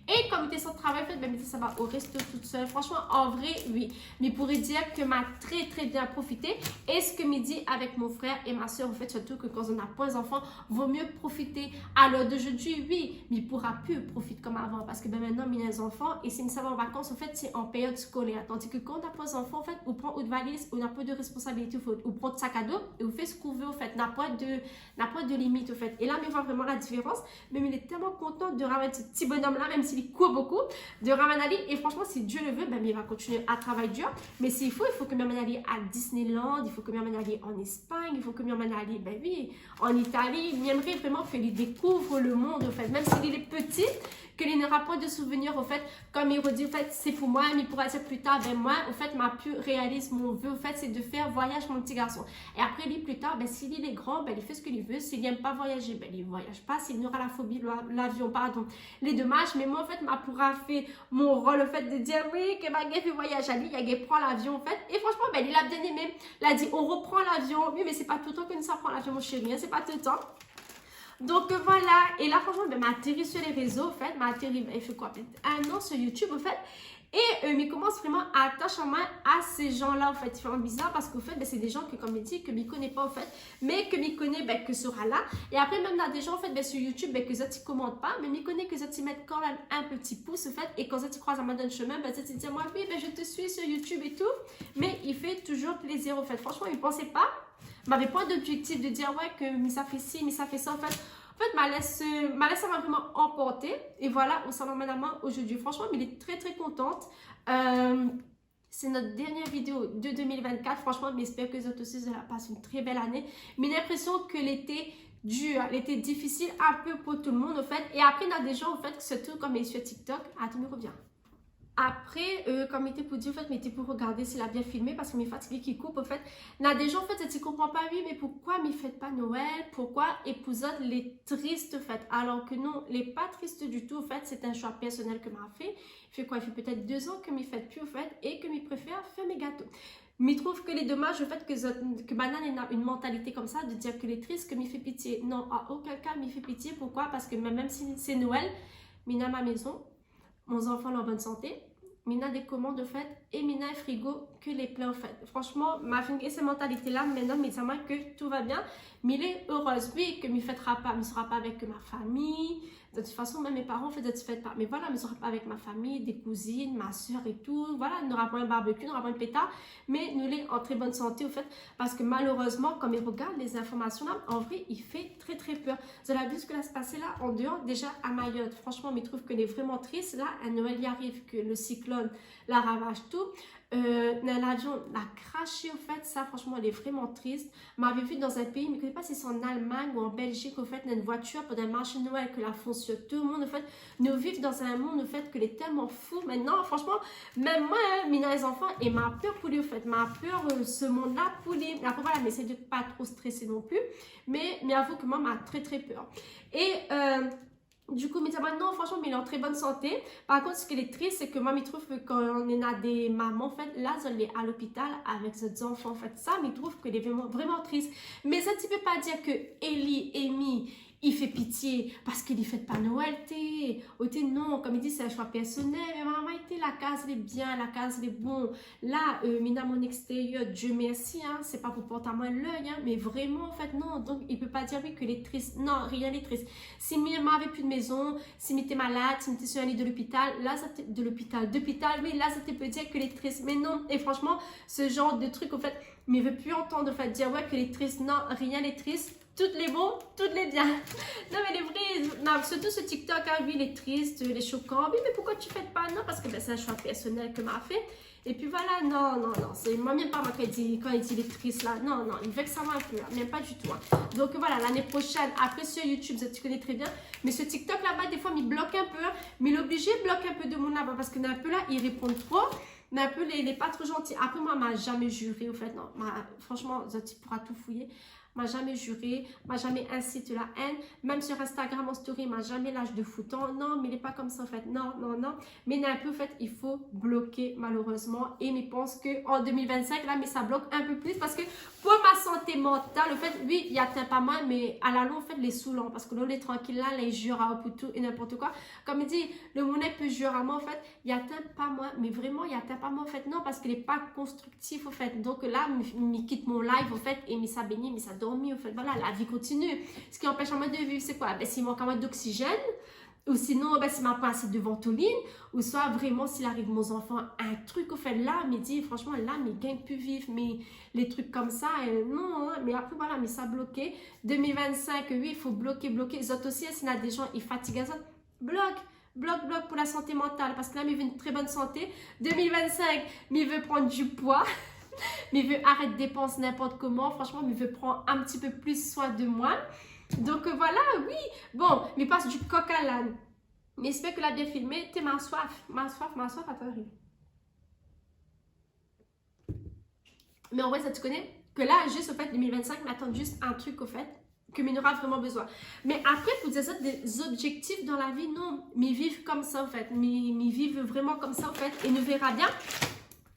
Et comme j'étais sans travail, en fait, ça va au resto toute seule. Franchement, en vrai, oui. Mais pourrait dire que m'a très bien profité. Et ce que me dit avec mon frère et ma soeur, en fait, surtout que quand on n'a pas d'enfants, vaut mieux profiter. À l'heure d'aujourd'hui, oui, mais il ne pourra plus profiter comme avant. Parce que maintenant, il y a des enfants. Et si nous sommes en vacances, en fait, c'est en période scolaire. Tandis que quand on n'a pas d'enfants, en fait, on prend une valise, on n'a pas de responsabilité, on prend de sac à dos et on fait ce qu'on veut, en fait. N'a pas de limite, en fait. Et là, on voit vraiment la différence. Mais il est tellement content de ramener ce petit bonhomme-là, même s'il court beaucoup, de ramener Ali. Et franchement, si Dieu le veut, ben, il va continuer à travailler dur. Mais s'il faut, il faut que je m'emmène aller à Disneyland, il faut que je m'emmène aller en Espagne, il faut que je m'emmène aller, ben oui, en Italie. J'aimerais vraiment qu'il découvre le monde, en fait. Même s'il est petit, que il n'aura pas de souvenirs, au fait, comme il redit, au fait, c'est pour moi, mais il pourra dire plus tard, ben moi, au fait, ma plus réaliste, mon vœu, au fait, c'est de faire voyage mon petit garçon. Et après, lui, plus tard, ben s'il est grand, ben il fait ce qu'il veut. S'il n'aime pas voyager, ben il ne voyage pas. S'il aura la phobie de l'avion, pardon, les dommages, mais moi, en fait, ma pourra fait mon rôle, au fait, de dire, oui, que ma gueule fait voyage à lui, il y a prend l'avion, en fait. Et franchement, ben il a bien aimé. Il a dit, on reprend l'avion. Oui, mais c'est pas tout le temps que nous ça prend l'avion, mon chéri, hein, c'est pas tout le temps. Donc voilà, et là franchement, ben, m'a atterri sur les réseaux, en fait, m'a atterri, il fait quoi, peut-être un an sur YouTube, en fait, et il commence vraiment à attacher en main à ces gens-là, en fait, c'est vraiment bizarre, parce qu'au fait, ben, c'est des gens que, comme il dit, que ne connaît pas, en fait, mais que m'y connaît, ben, que sera là, et après, même dans des gens, en fait, ben, sur YouTube, ben, que ça, ne commentent pas, mais m'y connaît que ça, ils mettent quand même un petit pouce, en fait, et quand ça, tu croises à ma donne chemin, ben, ça, tu dis, moi, oui, ben, je te suis sur YouTube et tout, mais il fait toujours plaisir, en fait, franchement, il ne pensait pas, m'avait pas d'objectif de dire ouais que mais ça fait ci, mais ça fait ça. En fait ma laisse m'a vraiment emporté. Et voilà, on s'en emmène à main aujourd'hui. Franchement, mais il est très très contente. C'est notre dernière vidéo de 2024. Franchement, j'espère que vous aussi, vous allez passer une très belle année. Mais j'ai l'impression que l'été dur, l'été difficile un peu pour tout le monde, en fait. Et après, il y a des gens, en fait, qui se trouvent comme sur TikTok. Attends, me reviens. Après, comme il était pour dire, en fait, mais était pour regarder s'il a bien filmé parce que mes fatigué qui coupe, en fait. Il y a des gens, en fait, tu ne comprends pas, oui, mais pourquoi ne faites pas Noël? Pourquoi épousade les tristes, en fait? Alors que non, les pas tristes du tout, en fait, c'est un choix personnel que m'a fait. Il fait quoi? Il fait peut-être 2 ans que ne fait plus, en fait, et que je préfère faire mes gâteaux. Mais je trouve que les dommages, au fait, que Banane a une mentalité comme ça, de dire que les tristes, que m'y fait pitié. Non, à aucun cas, m'y fait pitié. Pourquoi? Parce que même si c'est Noël, Mina à ma maison, mon enfant en bonne santé, Mina des commandes de fait et Mina est frigo que les plats en fait. Franchement, ma fille cette mentalité là maintenant, mais ça marque que tout va bien. Mais il est heureuse, oui, que ne fêtera pas, ne sera pas avec ma famille. De toute façon, même mes parents ne fêtent pas. Mais voilà, ne sera pas avec ma famille, des cousines, ma soeur et tout. Voilà, il n'aura pas un barbecue, il n'aura pas un pétard. Mais nous est en très bonne santé, au fait. Parce que malheureusement, comme il regarde les informations là, en vrai, il fait très très peur. Vous avez vu ce que là se passait là en dehors, déjà à Mayotte. Franchement, il trouve que est vraiment triste. Là, à Noël, il arrive que le cyclone la ravage tout. L'avion l'a craché, en fait, ça franchement elle est vraiment triste. M'avait vu dans un pays, mais je ne sais pas si c'est en Allemagne ou en Belgique, en fait, une voiture pour un marché de Noël que la font sur tout le monde, en fait, nous vivons dans un monde, en fait, que est tellement fou maintenant, franchement, même moi, Mina les enfants, et ma peur pour lui, en fait, ma peur, ce monde-là pour lui, après voilà, mais c'est de pas trop stresser non plus, mais avoue que moi, m'a très très peur. Et du coup, mais maintenant, franchement, mais il est en très bonne santé. Par contre, ce qui est triste, c'est que moi, je trouve que quand on a des mamans, en fait, là, elle est à l'hôpital avec ses enfants, en fait, ça, je trouve qu'elle est vraiment, vraiment triste. Mais ça, tu peux pas dire que Amy, il fait pitié parce qu'il ne fait pas Noël, non, comme il dit, c'est un choix personnel. Mais maman, la case, elle est bien, la case, elle est bon. Là, mina mon extérieur, Dieu merci, hein, c'est pas pour porter à moi l'œil, hein, mais vraiment, en fait, non. Donc, il peut pas dire, oui, qu'il est triste. Non, rien n'est triste. Si maman avait plus de maison, si m'était malade, si m'était sur un lit de l'hôpital, là, ça d'hôpital, oui, là, ça te peut dire qu'il est triste. Mais non, et franchement, ce genre de truc, en fait, mais il veut plus entendre, en fait, dire, ouais, qu'il est triste. Non, rien n'est triste. Toutes les bons, toutes les bien. Non, mais les vrais, non, surtout ce TikTok, hein, oui, il est triste, il est choquant. Oui, mais pourquoi tu ne fais pas? Non, parce que ben, c'est un choix personnel que m'a fait. Et puis voilà, non, c'est moi, même pas moi quand il dit il est triste là. Non, il veut que ça va un peu, même pas du tout. Hein. Donc voilà, l'année prochaine, après sur YouTube, tu connais très bien. Mais ce TikTok là-bas, des fois, il bloque un peu. Mais il est obligé de bloquer un peu de mon là-bas parce qu'il y a un peu là, il répond trop. Mais un peu, il n'est pas trop gentil. Après, moi, m'a jamais juré, au fait, non. Franchement, tu pourras tout fouiller. M'a jamais juré, m'a jamais incité la haine, même sur Instagram en story, m'a jamais lâché de foutant. Non, mais il n'est pas comme ça en fait. Non. Mais un peu en fait, il faut bloquer malheureusement. Et je pense qu'en 2025, là, mais ça bloque un peu plus parce que pour ma santé mentale, en fait, oui, il y a pas moi, mais à la longue, en fait, les saoulant parce que là, les tranquilles là, les jure à tout et n'importe quoi. Comme il dit, le monnaie peut jurer à moi en fait, il y a pas moi, mais vraiment, il y a pas moi en fait. Non, parce qu'il n'est pas constructif en fait. Donc là, je quitte mon live en fait et ça bénit, mais ça dormi, en fait, voilà, la vie continue. Ce qui empêche en mode de vivre, c'est quoi? Ben, s'il manque en mode d'oxygène, ou sinon, ben, s'il m'a pas assez de ventoline, ou soit vraiment, s'il arrive mon enfant, un truc, au fait, là, me dit, franchement, là, mais gagne plus vivre, mais les trucs comme ça, non, hein, mais après, voilà, mais ça bloqué. 2025, oui, il faut bloquer. Les autres aussi, s'il y a des gens, ils fatiguent ça, bloc pour la santé mentale, parce que là, il veut une très bonne santé. 2025, il veut prendre du poids. Mais il veut arrêter de dépenser n'importe comment. Franchement, il veut prendre un petit peu plus soin de moi. Donc voilà, oui. Bon, mais passe du coq à l'âne. Mais j'espère que l'a bien filmé. T'es ma soif, attends, arrive. Mais en vrai, ça tu connais que là, juste au fait 2025, m'attend juste un truc au fait que m'en aura vraiment besoin. Mais après, pour dire ça, des objectifs dans la vie, non, mais vivre comme ça, en fait. Mais vivre vraiment comme ça, en fait, et nous verra bien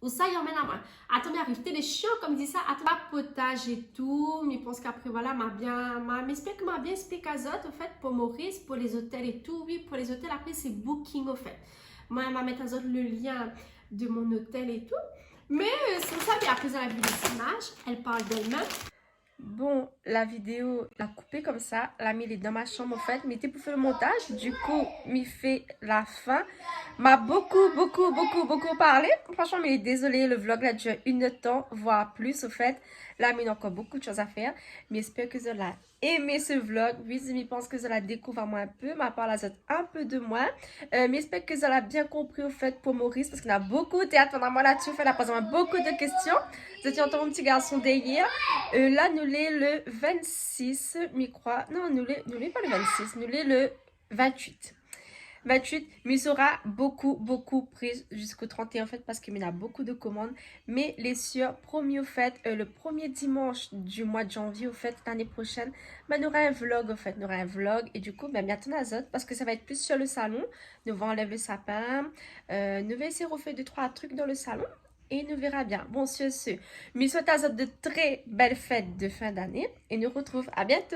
où ça y emmène à moi. Attends, mais arrive, t'es des chiens, comme dit ça, attends, potage et tout, mais je pense qu'après, voilà, m'explique que m'a bien expliqué à Zot, en fait, pour Maurice, pour les hôtels et tout, oui, pour les hôtels, après, c'est Booking, au fait. Moi, m'a mettre à Zot le lien de mon hôtel et tout. Mais c'est ça, puis après, elle a vu les images, elle parle d'elle-même. Bon, la vidéo, l'a coupé comme ça, l'a mis dans ma chambre en fait, mais c'était pour faire le montage, du coup, m'y fait la fin. M'a beaucoup parlé. Franchement, mais désolé, le vlog là dure 1 heure de temps, voire plus au fait. Là, mais il y a encore beaucoup de choses à faire, mais j'espère que vous allez aimer ce vlog. Oui, je pense que vous allez découvrir moi un peu, ma part là, un peu de moi. Mais j'espère que vous allez bien compris au fait pour Maurice, parce qu'il y a beaucoup de théâtre pendant moi là-dessus, il a posé beaucoup de questions. Vous étiez entendu mon petit garçon d'hier. Là, nous l'est le 26, je crois. Non, nous l'est pas le 26, nous l'est le 28. 28, mais il sera beaucoup pris jusqu'au 31 en fait parce qu'il y a beaucoup de commandes. Mais les sûrs, promis au fait, le premier dimanche du mois de janvier au fait, l'année prochaine, ben, nous aura un vlog au fait, nous aura un vlog. Et du coup, ben, bientôt Nazot parce que ça va être plus sur le salon. Nous allons enlever le sapin, nous allons essayer de refaire 2-3 trucs dans le salon. Et nous verra bien. Bon, sur ce, mais souhaite à de très belles fêtes de fin d'année. Et nous retrouvons à bientôt.